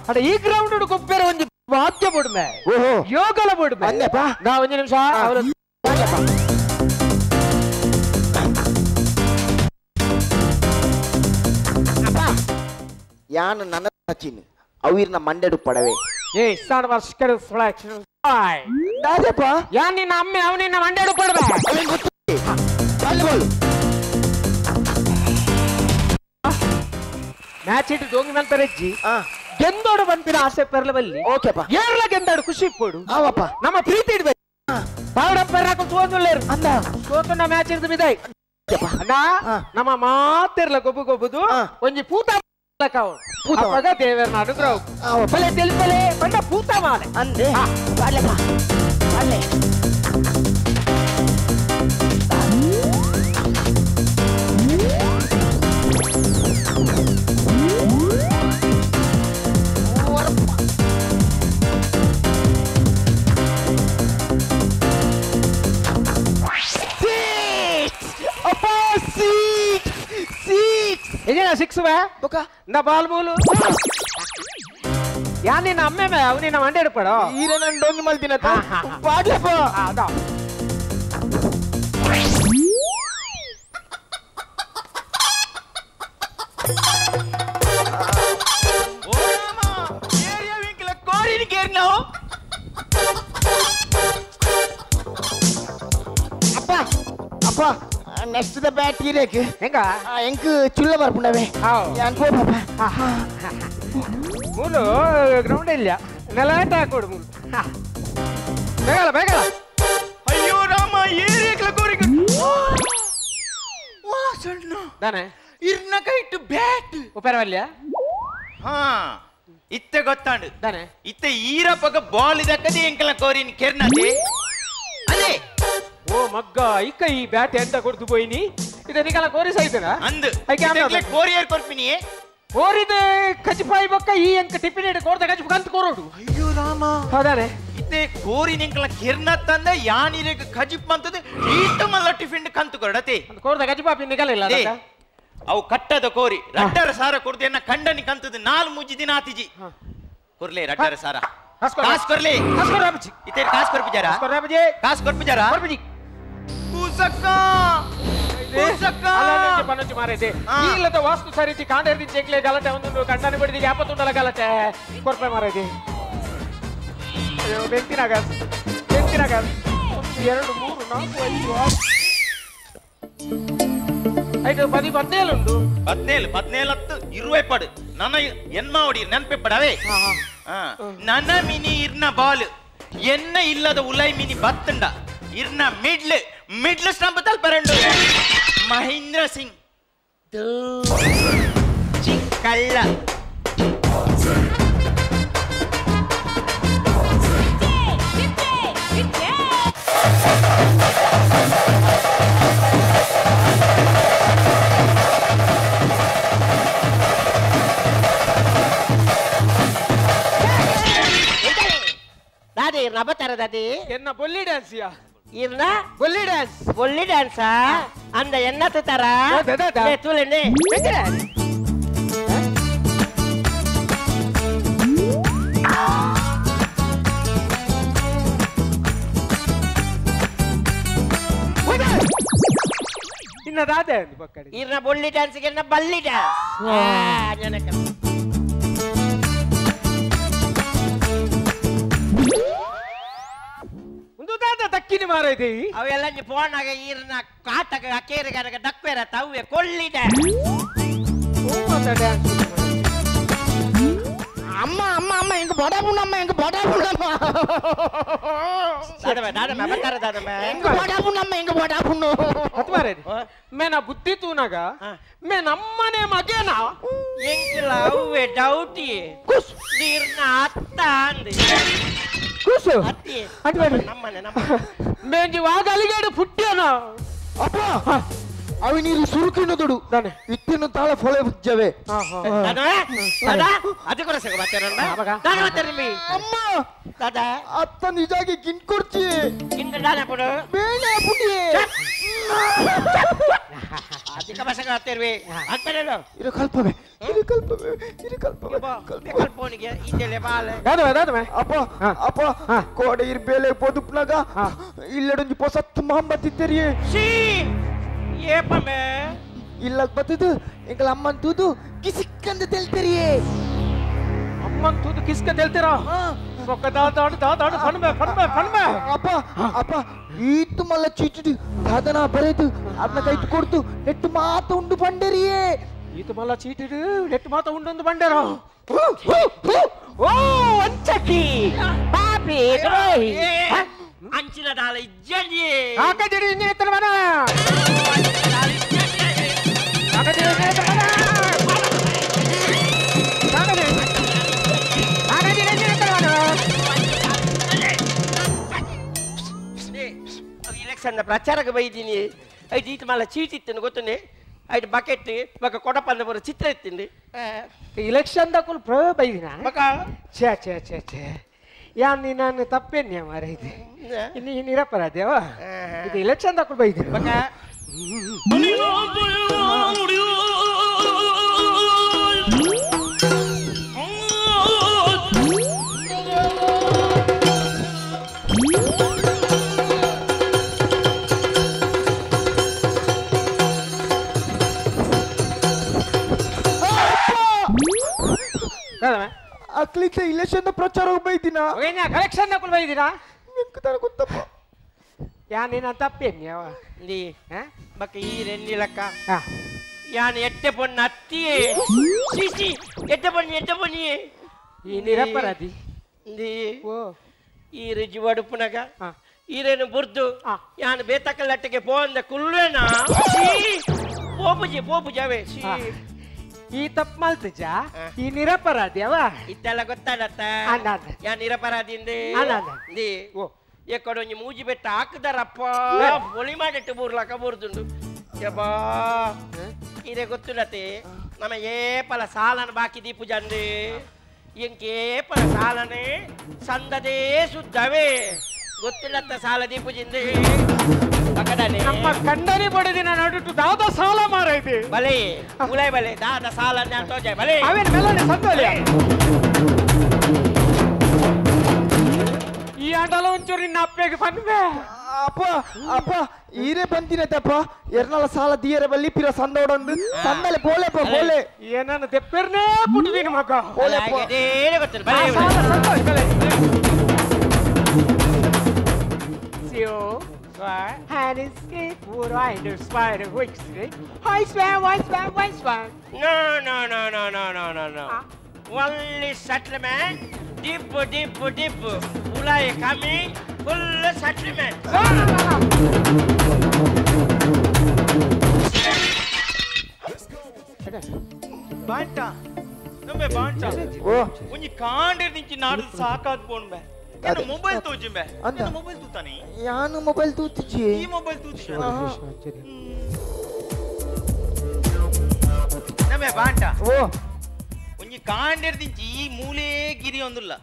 ಅಣ್ಣ ಈ ಗ್ರೌಂಡ್ ಗೊಬ್ಬರ ಒಂದು ವಾದ್ಯ ಬಿಡ್ಮೆ ಯೋಗಲ ಬಿಡ್ಮೆ ನಾ ಒಂದು ನಿಮಿಷ ಯಾನು ನನ್ನ ಹಚ್ಚಿನಿ ಅವಿರ್ನ ಮಂಡೆಡು ಪಡವೆ ಏ ಸಾಡ್ ವರ್ಷ ಯಾ ನಿನ್ನ ಅಮ್ಮೆ ಅವನಿನ್ನ ಮಂಡೆಡು ಪಡವೆ ಮ್ಯಾಚ್ ಇಟ್ಟು ದೋಂಗಿ ನಂತರಜ್ಜಿ ಗೆಂದೋಡು ಬಂದಿನ ಆಸೆ ಪೆರ್ಲವಲ್ಲಿ ಓಕೆಪ್ಪ ಏರ್ಲ ಗೆಂದಾಡು ಖುಷಿ ಪೋಡು ಅವಪ್ಪ ನಮ್ಮ ಪ್ರೀತಿ ಇಡ್ಬೇಕು ಪಾವಡ ಪೆರ್ರಾಕ ಸೋದಲ್ಲೇರು ಅಂದ ಸೋತನ ಮ್ಯಾಚ್ ಇರ್ದು ಬಿದಾಯ್ ಅಣ್ಣ ನಮ್ಮ ಮಾತಿರ್ಲ ಗೊಬ್ಬುದು ಒಂಜಿ ಪೂತ ಪೂತವಾಗ ದೇವರನ್ನ ಅನುಗ್ರಹ ಬಲೆ ತೆಲಿಪಲೆ ಬಂದ ಪೂತ ಮಾಲೆ ಅಂದೆ ಬಾಲೆಪ್ಪ ಬಾಲೆ ಇದೇನ ಸಿಕ್ಸ್ ನಾ ಬಾಲ್ ಮೂಲು ಯಾ ನಿನ್ನ ಅಮ್ಮೆ ಮೇ ಅವನಿನ್ನ ಮಂಡೇಡು ಪಡೋ ಈಗ ನಾನು ಡೊಂಗಿ ಮಲ್ತಿನ ಬಾಡ್ಲಪ್ಪ ಅದ ಅಪ್ಪ ಅಪ್ಪ ನೆಕ್ಸ್ಟ್ ದ ಬ್ಯಾಟ್ ಇರೇಕ್ ಹೆಂಗ ಎಂಕ್ ಚುಲ್ಲ ಬರ್ಪುಂಡವೆ ಯಾನ್ ಪೋ ಪಾಪ ಮೂಲು ಗ್ರೌಂಡ್ ಇಲ್ಲ ನೆಲಾಟ ಹಾಕೊಡು ಮೂಲು ಬೇಗಲ್ಲ ಬೇಗಲ್ಲ ಅಯ್ಯೋ ರಾಮ ಏರಿಯಕ್ಲ ಕೋರಿಕ ವಾ ಸಣ್ಣ ತಾನೆ ಇರ್ನ ಕೈಟ್ ಬ್ಯಾಟ್ ಉಪರವಲ್ಯ ಹಾ ಇತ್ತೆ ಗೊತ್ತಾಂಡು ತಾನೆ ಇತ್ತೆ ಈರಪ್ಪಗ ಬಾಲ್ ಇದಕ್ಕದೆ ಎಂಕಲ ಕೋರಿನ ಕೆರ್ನದೆ ಅದೇ ಓ ಮಗ್ಗ ಇಕ್ಕ ಈ ಬ್ಯಾಟ್ ಎಂತ ಕೊಡ್ತು ಹೋಯ್ನಿ ಇದು ನಿಕಲ ಕೋರಿ ಸೈತನ ಅಂದು ಐಕೆ ಇದಕ್ಲೆ ಕೋರಿಯರ್ ಕೊರ್ಪಿನಿ ಕೋರಿದೆ ಕಜ್ಪಾಯಿ ಬಕ್ಕ ಈ ಅಂಕ ಟಿಫಿನ್ ಇಟ್ಟು ಕೋರ್ದ ಕಜ್ಪ ಕಂತ ಕೋರೋಡು ಅಯ್ಯೋ ರಾಮ ಹೌದಾನೆ ಇತ್ತೆ ಕೋರಿನ ಎಂಕಲ ಕೆರ್ನ ತಂದ ಯಾನಿರೆಗ ಕಜಿಪ್ ಅಂತದೆ ಈಟು ಮಲ್ಲ ಟಿಫಿನ್ ಕಂತು ಕೊಡತೆ ಕೋರ್ದ ಕಜ್ಪಾಪಿ ನಿಕಲ ಇಲ್ಲ ಅದೇ. ಅವು ಕಟ್ಟದ ಕೋರಿ ರಡ್ಡರ ಸಾರ ಕೊಡ್ದೇನ ಕಂಡನಿ ಕಂತದ 4 ದಿನ ಆತಿಜಿ ಕೊರ್ಲೆ ರಡ್ಡರ ಸಾರ ಕಾಸ್ ಕೊರ್ಲೆ ಹಸ್ಕೊರಾಬಜಿ ಇತ್ತೆ ಕಾಸ್ ಕೊರ್ಪಿಜಾರ ಹಸ್ಕೊರಾಬಜಿ ಕಾಸ್ ಕೊರ್ಪಿಜಾರ ಕೊರ್ಬಜಿ ಕೂಸಕ್ಕ ಕೂಸಕ್ಕ ಅಲ್ಲ ಪನಂಚು ಮಾರೈತೆ ಈಗಲದ ವಾಸ್ತು ಸರಿತಿ ಕಾಂಡರ್ದಿ ಚೆಕ್ಲೆ ಗಲಾಟೆ ಒಂದು ಕಂಡನೆ ಬಡಿದಿಗೆ 51 ಗಲಾಟೆ ಕೊರ್ಪೆ ಮಾರೈತೆ ಅಯ್ಯೋ ಬೆಂಕಿನಾಗ 1 2 3 4 5 6 5 10 17 ಉಂಟು 17 20 ಪಡು ನನ್ನ ಎನ್ಮಾವಡಿ ನೆನಪೆಪ್ಪಡವೆ ನನ್ನ ಮಿನಿ ಇರ್ನ ಬಾಲ್ ಎನ್ನ ಇಲ್ಲದ ಉಲೈ ಮಿನಿ ಬತ್ತಂಡ ಇರ್ನ ಮಿಡ್ಲ್ ಸ್ಟಂಪ್ ತಲ್ಪರಂಡು ಮಹೇಂದ್ರ ಸಿಂಗ್ ಚಿಕ್ಕಳ್ಳ ದಾದಿ ನಬತಾರ ದಾದಿ ಎನ್ನ ಬೊಲ್ಲಿ ಡ್ಯಾನ್ಸಿಯಾ ಇರ್ನ ಬೊಲ್ಲಿ ಡ್ಯಾನ್ಸ್ ಒಳ್ಳಿ ಡ್ಯಾನ್ಸಾ ಅಂದ ಎನ್ನ ತುತ್ತಾರ ತುಲೆಂಡೆ ಇನ್ನ ರಾಧೆ ಅಂದು ಪಕ್ಕಡಿ ಇರ್ನ ಬೊಳ್ಳಿ ಡ್ಯಾನ್ಸ್ಗೆ ಬಲ್ಲಿ ಡ್ಯಾನ್ಸ್ ದಕ್ಕಿನಿ ಮಾರೈತಿ ಅವೆಲ್ಲ ಫೋನಾಗ ಈರ್ನ ಕಾಟಕ ಕೇರಿಗಾರಗ ಡಕ್ಬೇರ ತವ್ವೆ ಕೊಳ್ಳಿ ಡ್ಯಾನ್ಸ್ ಅಮ್ಮ ಅಮ್ಮ ಅಮ್ಮ ಎಂಗ ಬಡ ಬುಣ್ಣಮ್ಮ ಎಂಗ ಬಡ ಬುಣ್ಣಮ್ಮ ದಾದಮ ಬತ್ತಾರ ದಾದಮ ಎಂಗ ಬಡ ಬುಣ್ಣಮ್ಮ ಎಂಗ ಬಡ ಬುಣ್ಣು ಹತ್ ಮಾರೈತಿ ಮೇನ ಬುದ್ಧಿ ತೂನಾಗ ಮೇ ನಮ್ಮನೆ ಮಗೇನ ಎಂಗಿಲ್ಲ ಅವ್ವೆ ಡೌಟಿ ನೀರ್ನ ಅತ್ತ ಅಂದೆ ಕೂಸು ಅತ್ತಿ ಅಟ್ ಮಾಡಿ ನಮ್ಮನೆ ಮೇಂಜಿ ವಾಗ ಅಲಿಗೇಡು ಪುಟ್ಟ್ಯನ ಅಪ್ಪ ಅవి ನೀರು ಸುರುಕಿನದೊಡು ಇತ್ತಿನ ತಾಳ ಫೊಳೆ ಬುಜ್ಜವೆ ಅದು ಕೂಡ ಸಿಗ ಅಮ್ಮ ಅತ್ತ ನಿಜಾಗಿ ಗಿನ್ಕೊಡ್ಚಿ ಬೇಳೆ ಪುಡಿ ಅದಕ್ಕೆ ಬಸಗ ಹತ್ತಿರ್ವಿ ಇದು ಕಲ್ಪವೆ ಇದು ಕಲ್ಪೋನಿಗೆ ಇದೆಲ್ಲ ಬಾಳೆ ಅಪ್ಪ ಅಪ್ಪ ಕೋಡೆ ಇರ್ಬೇಲೆ ಪೊದುಪ್ನಾಗ ಇಲ್ಲಡೊಂಜಿ ಪೊಸತ್ ಮಾಂಬತ್ತಿದ್ದರಿ ಏಪಮ್ಮೆ ಇಲ್ಲಕ್ ಬತ್ತದು ಎಂಕಲ ಅಮ್ಮನ್ ತೂದು ಕಿಸಿಕ್ಕಂದ ತೆಲ್ತರಿಯೇ ಅಮ್ಮನ್ ತೂದು ಕಿಸ್ಕಂದ ಹೇಳ್ತೀರಾ ಅಪ್ಪ ಅಪ್ಪ ಈತು ಮಲ್ಲ ಚೀಟಿಡು ದಾದನ ಬರೆದು ಅದನ್ನ ಕೈತು ಕೊಡ್ತು ನೆಟ್ಟು ಮಾತ ಉಂಡು ಬಂಡರಿಯೇ ಈತು ಮಲ್ಲ ಚೀಟಿಡು ನೆಟ್ಟು ಮಾತ ಉಂಡೊಂದು ಬಂಡೇರೋ ಓ ಅಂಚಕಿ ಪಾಪಿ ದ್ರೋಹಿ ಅಂಚಿನ ದಾಳ ಇಜ್ಜಿ ಆಕದಿಡಿ ಇನ್ನೇತರ ಮನ ಇಲೆಕ್ಷನ್ ಪ್ರಚಾರಕ್ಕೆ ಬೈದೀನಿ ಐದು ಈತ ಮಲ್ಲ ಚೀಟಿ ಇತ್ತೇನೆ ಗೊತ್ತನೆ ಐದು ಬಕೆಟ್ ಬಕ ಕೊಡಪಂದ ಬರೋ ಚಿತ್ರ ಇತ್ತೀನಿ ಇಲೆಕ್ಷನ್ ದಕ್ಕಲು ಪ್ರ ಬೈದಿನ ಬಕ ಛೇ ಛೇ ಛೇ ಛೇ ಯಾನ್ ನೀ ನಾನು ತಪ್ಪೇನ್ಯ ಮಾರ ಇದು ಇನ್ನು ನಿರಪರಾಧ್ಯ ಇದು ಇಲೆಕ್ಷನ್ ದಕ್ಕಲು ಬೈದಿನ ಬಕ ಅಕ್ಲಿತ ಇಲೆಕ್ಷನ್ ಪ್ರಚಾರ ಬೈದಿನ ಕಲೆಕ್ಷನ್ ದಕ್ಕಲು ಬೈದಿನ ನಿಂಕತಾರ ಗೊತ್ತಪ್ಪ ಯಾನ್ ನೀನು ತಪ್ಪೇನ್ಯ ನೀ ಬಕ ಈ ರೆನ್ನಿಲಕ್ಕ ಯಾನ್ ಎಟ್ಟೆ ಪೊಣ್ಣ ಅತ್ತಿಯೇ ಸಿಸಿ ಎಟ್ಟೆ ಬನ್ನಿ ಈ ನಿರಪರಾಧಿ ನೀ ಓ ಈ ರುಜಿ ಒಡುಪುನಗ ಈರೇನು ಬುರ್ದು ಯಾನ್ ಬೇತಕಲ್ಲಟ್ಟಿಗೆ ಪೋಂದ ಕುಲ್ವೇನಾ ಪೋಪುಜಿ ಅವೇ ಈ ತಪ್ಪು ಮಲ್ತಜ ಈ ನಿರಪರಾಧಿ ಅವ ಇತ್ತೆಲ್ಲ ಗೊತ್ತಾಡತ್ತ ಯಾ ನಿರಪರಾಧಿಂದೆ ನೀ ಎಕ್ಕಡೊಂಜಿ ಮೂಜಿ ಬೆಟ್ಟ ಹಾಕದಾರಪ್ಪ ಒಳಿ ಮಾಡಿಟ್ಟು ಬೂರ್ಲಕ ಬೂರ್ದುಂಡು ಯಬ್ಬಾ ಇದೇ ಗೊತ್ತುಲತೆ ನಮ್ಮ ಏಪಲ ಸಾಲನ ಬಾಕಿ ದೀಪು ಜಂದೆ ಎಂಕೇಪಲ ಸಾಲನೆ ಸಂದದೇ ಸುದ್ದವೇ ಗೊತ್ತಿಲ್ಲತ್ತ ಸಾಲ ದೀಪು ಜಿಂದೆ ನಮ್ಮ ಕಂಡನೆ ಬಡದಿನ ನಡುಟು ದಾದ ಸಾಲ ಮಾರೈತೆ ಬಲೆ ಉಳೈ ಬಲೆ ದಾದ ಸಾಲ ತೋಜೆ ಬಲೆ ಅವೇನು ಮೆಲ್ಲನೆ ಸಂತೋಲೆ ಈ ಆಟಲ ಒಂಚೂರು ನಿನ್ನ ಅಪ್ಪೆಗೆ ಬಂದ್ವೆ ಅಪ್ಪ ಅಪ್ಪ ಈರೇ ಬಂದಿನತ್ತಪ್ಪ ಎರ್ನಲ ಸಾಲ ದಿಯರ ಬಲ್ಲಿ ಪಿರ ಸಂದೋಡೊಂದು ಸಂದಲೆ ಬೋಲೆಪ್ಪ ಬೋಲೆ ಏನನ್ನು ತೆಪ್ಪರ್ನೇ ಪುಟ್ಟಿದೀನಿ ಮಗ ಗೊತ್ತಿಲ್ಲ And escape would I the spider wicks today. I swear. No. Only settlement. Deep. Ulai coming. Full settlement. ಬಾಂಟ ನಮ್ಮೆ ಬಾಂಟ ಓ ಒಂಜಿ ಕಾಂಡೆ ನಿಂಚಿ ನಾಡು ಸಾಕಾದ್ ಪೋಣ್ಬೆ ಏನು ಮೊಬೈಲ್ ತೋಜಿಂಬೆ ಅಂದ ಮೊಬೈಲ್ ತೂತಾನಿ ಯಾನು ಮೊಬೈಲ್ ತೂತಿಜಿ ಈ ಮೊಬೈಲ್ ತೂತಿ ನಮ್ಮೆ ಬಾಂಟ ಓ ಒಂಜಿ ಕಾಂಡೆ ನಿಂಚಿ ಈ ಮೂಲೆ ಗಿರಿ ಒಂದುಲ್ಲ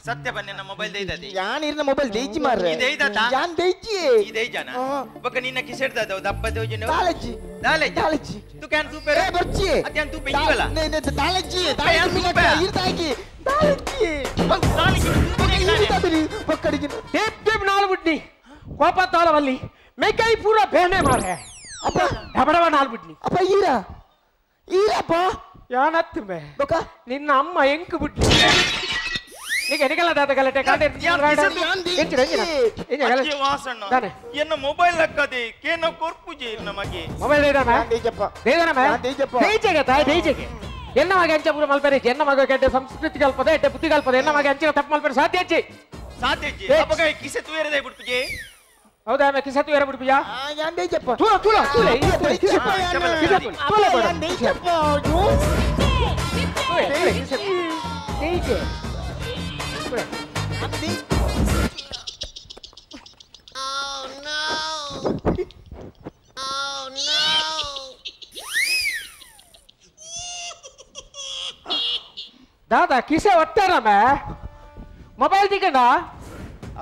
ಸತ್ಯ ಬನ್ನಿ ನಮ್ಮ ಮೊಬೈಲ್ ದೈದದಿ ಯಾನ್ ಇರ್ನ ಮೊಬೈಲ್ ದೇಜಿ ಮಾರ್ರೆ ಇದೈದತ ಯಾನ್ ದೇಜಿ ಇದೈಜನ ಬಕ ನಿನ್ನ ಕಿಸೆಡ್ದದ ದಪ್ಪ ದೋಜನೆ ದಾಲಜಿ ತು ಕ್ಯಾನ್ ಸೂಪರ್ ಏ ಬರ್ಚಿ ಅತ್ಯಾನ್ ತೂಪೆ ಇಂಗಲ ನೆ ದಾಲಜಿ ಇರ್ತಾಗಿ ಪಕ್ಕಡಿಗೆ ಟೇಪ್ ನಾಲ್ ಬಿಡ್ನಿ ಕೋಪ ತಾಳವಲ್ಲಿ ಮೇಕೈ ಪೂರ ಬೇನೆ ಮಾರೆ ಅಪ್ಪ ಡಬಡವ ನಾಲ್ ಬಿಡ್ನಿ ಅಪ್ಪ ಈರಪ್ಪ ಯಾನತ್ತುಂಬೆ ಬೊಕ ನಿನ್ನ ಅಮ್ಮ ಎಂಕ್ ಬಿಡ್ನಿ ನಿಗಲ ದಾದ ಗಲಟೆ ಕಾಂಡೆ ವಾಸಣ್ಣ ಎನ್ನ ಮೊಬೈಲ್ ಲಕ್ಕದೆ ಕೇನ ಕೊರ್ಪುಜೆ ನಮಗೆ ಮೊಬೈಲ್ ದೇಜಗೆ ಎನ್ನ ಮಗ ಅಂಚ ಪೂರ ಮಲ್ಪರೆ ಎನ್ನ ಮಗ ಕೆಟ್ಟ ಸಂಸ್ಕೃತಿ ಕಲ್ಪದ ಎಟ್ಟೆ ಬುದ್ಧಿ ಕಲ್ಪದ ಎನ್ನ ಮಗ ಅಂಚಿನ ತಪ್ಪು ಮಲ್ಪರೆ ಸಾಧ್ಯ ಕಿಸೆ ತುಯರದೆ ಬಿಡ್ಪುಜೆ ಹೌದಾ ಮೇ ಕಿಸೆ ತುಯರ ಬಿಡ್ಪಿಯಾ ಯಾನ್ ದೇಜಪ್ಪ ತುಳ Oh no! దాదా కిసే వస్తారమ్మ మొబైల్ దిగండా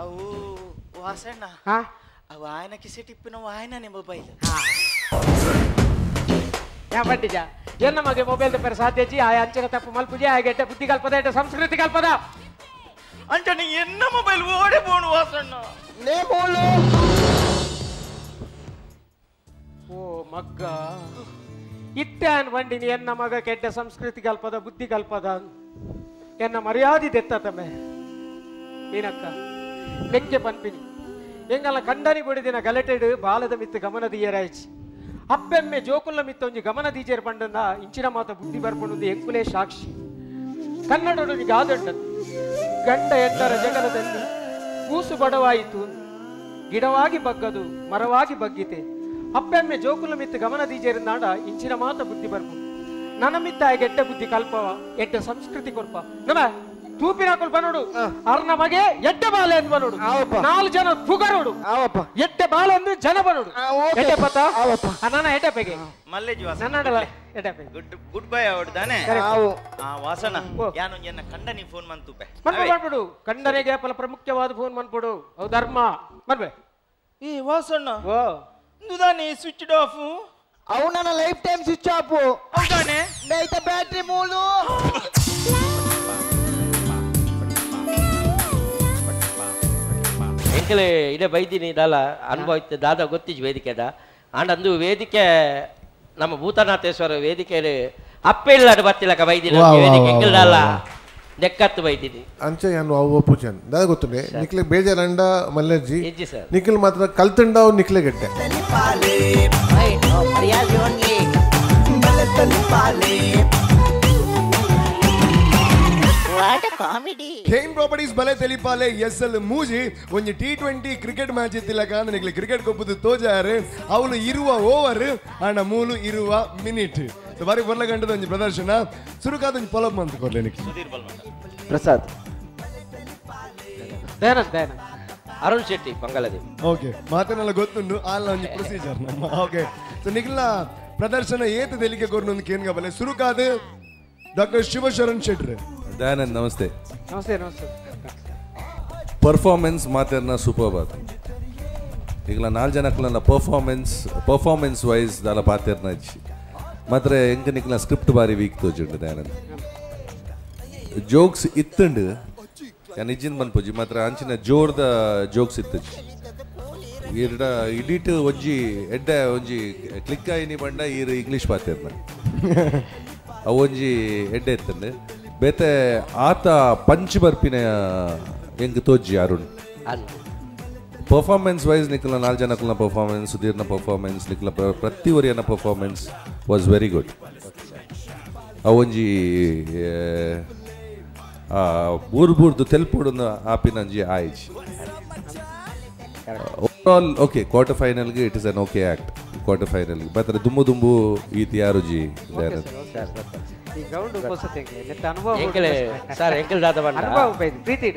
అవు వాసన్న అవు ఆయనకి సెటిప్పిన ఆయననే మొబైల్ పట్టిజ ಎನ್ನ ಮಗೆ ಮೊಬೈಲ್ ತೆಪ್ಪರ ಸಾಧ್ಯಜಿ ಆ ಅಂಚನ ತಪ್ಪು ಮಲ್ಪುಜಿ ಆ ಗೆಡ್ಡೆ ಬುದ್ಧಿ ಕಲ್ಪದ ಎಡ್ಡೆ ಸಂಸ್ಕೃತಿ ಕಲ್ಪದ అంటే నీ ఎన్న మొబైల్ ఓడిపోను వాసన్న నే బోలు ಓ ಮಗ್ಗ ಇಟ್ಟಾನ್ ಬಂಡಿನಿ ಎನ್ನ ಮಗ ಕೆಡ್ಡೆ ಸಂಸ್ಕೃತಿ ಕಲ್ಪದ ಬುದ್ಧಿ ಕಲ್ಪದ ಎನ್ನ ಮರ್ಯಾದೆ ತೆತ್ತತಮ್ಮೆ ಏನಕ್ಕ ಲೆಕ್ಕೆ ಪನ್ಪಿನಿ ಎಂಗಲ್ಲ ಕಂಡನಿ ಬಡಿದಿನ ಗಲೆಟೆಡ್ ಬಾಲದ ಮಿತ್ತು ಗಮನ ದಿಯರಾಯ್ಚಿ ಅಪ್ಪೆಮ್ಮೆ ಜೋಕುಲ್ಲ ಮಿತ್ತ ಒಂಜಿ ಗಮನ ದೀಜೇರ್ ಪಂಡಂದ ಇಂಚಿನ ಮಾತ ಬುದ್ಧಿ ಬರ್ಪಣುದು ಎಂಕುಲೇ ಸಾಕ್ಷಿ ಕನ್ನಡೊಡನಿಗೆ ಆದೊಂಡದ್ದು ಗಂಡ ಎಂಟರ ಜಗಲದಲ್ಲಿ ಕೂಸು ಬಡವಾಯಿತು ಗಿಡವಾಗಿ ಬಗ್ಗದು ಮರವಾಗಿ ಬಗ್ಗಿತೆ ಅಪ್ಪೆಮ್ಮೆ ಜೋಕುಲ್ಲ ಮಿತ್ತು ಗಮನ ದೀಜೇರಿಂದಾಂಡ ಇಂಚಿನ ಮಾತ ಬುದ್ಧಿ ಬರ್ಪು ನನ್ನ ಮಿತ್ತ ಗೆಡ್ಡೆ ಬುದ್ಧಿ ಕಲ್ಪವ ಎಡ್ಡೆ ಸಂಸ್ಕೃತಿ ಕೊರ್ಪ ನಮ ತೂಪಿನ ಕೊಲ್ಪ ನೋಡು ಅರ್ನ ಮಗೆ ಎಡ್ಡೆ ಬಾಲೆ ಅಂತ ಬನೋಡು 4 ಜನ ಪುಗರೋಡು ಎಡ್ಡೆ ಬಾಲೆ ಅಂದ್ರೆ ಜನ ಬನೋಡು ಎಡ್ಡೆ ಪತ ನನ್ನ ಎಡ್ಡೆ ಪೆಗೆ ಮಲ್ಲೇಜಿ ವಾಸನ ನನ್ನಡಲ ಎಡ್ಡೆ ಪೆಗೆ ಗುಡ್ ಬೈ ಅವಡ್ದಾನೆ ಆ ವಾಸನ ಯಾನು ಎನ್ನ ಕಂಡನಿ ಫೋನ್ ಮಂತುಪೆ ಮಾಡ್ಬಿಡು ಕಂಡನೆಗೆ ಫಲ ಪ್ರಮುಖವಾದ ಫೋನ್ ಮಾಡ್ಬಿಡು ಅವು ಧರ್ಮ ಮಾಡ್ಬೇ ಈ ವಾಸನ ಓ ನುದಾನೆ ಸ್ವಿಚ್ ಆಫ್ అవునా లైఫ్ టైం స్విచ్ ఆఫ్ అవుతానే నైతే బ్యాటరీ మూలు ಎಂಕಲೆ ಇದೇ ಬೈದಿನಿ ಇದಲ್ಲ ಅನುಭವಿತ ದಾದ ಗೊತ್ತಿಜ್ ವೇದಿಕೆದ ಅಂಡ್ ಅಂದು ವೇದಿಕೆ ನಮ್ಮ ಭೂತನಾಥೇಶ್ವರ ವೇದಿಕೆಯಲ್ಲಿ ಅಪ್ಪೆಲ್ಲಾಡು ಬತ್ತಿಲಕ ಬೈದಿನ ವೇದಿಕೆ ಎಂಕಲ್ದಲ್ಲ ನೆಕ್ಕತ್ತು ಬೈದಿನಿ ಅಂಚೆ ಯಾನು ಅವು ಪೂಜನ್ ದಾದ ಗೊತ್ತುಂಡೆ ನಿಕ್ಲೆ ಬೇಜಾರಂಡ ಮಲ್ಲಜ್ಜಿ ಇಜ್ಜಿ ಸರ್ ನಿಖಿಲ್ ಮಾತ್ರ ಕಲ್ತಂಡಾವ್ ನಿಕ್ಲೆ ಗೆಡ್ಡೆ ಕೇನ್ ಪ್ರಾಪರ್ಟೀಸ್ ಬಲೆ ತೆಲಿಪಾಲೆ ಎಸ್ಎಲ್ ಮೂಜಿ ಒಂಜಿ T20 ಕ್ರಿಕೆಟ್ ಮ್ಯಾಚ್ ಇತ್ತಿಲಕ ನಿಕ್ಲೆ ಕ್ರಿಕೆಟ್ ಕೊಪ್ಪುದು ತೋಜಾರು ಅವಳು ಇರುವ ಓವರ್ ಅಣ್ಣ ಮೂಲು ಇರುವ ಮಿನಿಟ್ ಬಾರಿ ಬರ್ಲ ಗಂಟದ ಒಂಜಿ ಪ್ರದರ್ಶನ ಸುರುಕಾದ ಒಂಜಿ ಪೊಲಪ್ ಮಂತ್ ಕೊಡ್ಲೆ ನಿಕ್ಲೆ ಪ್ರಸಾದ್ ದಯಾನಂದ್ ಅರುಣ್ ಶೆಟ್ಟಿ ಬಂಗಾಳದಿ ಓಕೆ ಮಾತನೆಲ್ಲ ಗೊತ್ತುಂಡು ಆಲ್ಲ ಒಂಜಿ ಪ್ರೊಸೀಜರ್ ನಮ್ಮ ಓಕೆ ಸೊ ನಿಕ್ಲ ಪ್ರದರ್ಶನ ಏತ ತೆಲಿಕೆ ಕೊರ್ನೊಂದು ಕೇನ್ಗ ಬಲೆ ಸುರುಕಾದ ಡಾಕ್ಟರ್ ಶಿವಶರಣ್ ಶೆಟ್ಟಿ ದಯಾನಂದ್ ನಮಸ್ತೆ ನಮಸ್ತೆ ನಮಸ್ತೆ ಪರ್ಫಾರ್ಮೆನ್ಸ್ ಮಾತೇರ್ನ ಸೂಪರ್ ಬಾತ್ ಈಗಲ 4 ಜನಕ್ಕಲ ಪರ್ಫಾರ್ಮೆನ್ಸ್ ವೈಸ್ ದಾಲ ಪಾತೇರ್ನ ಇಚ್ಚಿ ಮಾತ್ರ ಎಂಕ ನಿಕ್ಲ ಸ್ಕ್ರಿಪ್ಟ್ ಬಾರಿ ವೀಕ್ ತೋಜುಂಡು ದಯಾನಂದ್ ಜೋಕ್ಸ್ ಇತ್ತುಂಡು ಯಾನ್ ಇಜ್ಜಿನ್ ಬನ್ಪುಜಿ ಮಾತ್ರ ಅಂಚಿನ ಜೋರ್ದ ಜೋಕ್ಸ್ ಇತ್ತಜಿ ಈರ್ಡ ಇಡಿಟ್ ಒಂಜಿ ಎಡ್ಡೆ ಒಂಜಿ ಕ್ಲಿಕ್ ಆಯಿನಿ ಬಂಡ ಈರ್ ಇಂಗ್ಲಿಷ್ ಪಾತೇರ್ನ ಅವು ಒಂಜಿ ಎಡ್ಡೆ ಇತ್ತಂಡು ಬೇತೆ ಆತ ಪಂಚ್ ಬರ್ಪಿನ ಹೆಂಗ್ ತೋಜಿ ಅರುಣ್ ಪರ್ಫಾರ್ಮೆನ್ಸ್ ವೈಸ್ ನಿಕ್ಲ 4 ಜನಕ್ಕಲ ಪರ್ಫಾರ್ಮೆನ್ಸ್ ಸುಧೀರ್ನ ಪರ್ಫಾರ್ಮೆನ್ಸ್ ನಿಕ್ಲ ಪ್ರತಿ ಒರಿಯನ ಪರ್ಫಾರ್ಮೆನ್ಸ್ ವಾಸ್ ವೆರಿ ಗುಡ್ ಅವೊಂಜಿ ಬೂರ್ದು ತೆಲ್ಪುಡುನ ಆಪಿನಂಜಿ ಆಯ್ಚಿ ಓವರಾಲ್ ಓಕೆ ಕ್ವಾರ್ಟರ್ ಫೈನಲ್ಗೆ it is an okay act quarter ಫೈನಲ್ಗೆ ಮಾತ್ರ ದುಂಬು ಈತಿ ಯಾರುಜಿ ಈ ಗೌಂಡು ಬಸತೆಗೆ ನೆತ್ತ ಅನುಭವ ಎಂಕಲೆ ಸರ್ ಎಂಕಲ್ ದಾದ ಬಂಡ ಅನುಭವ ಬೈದು ಪ್ರೀತಿ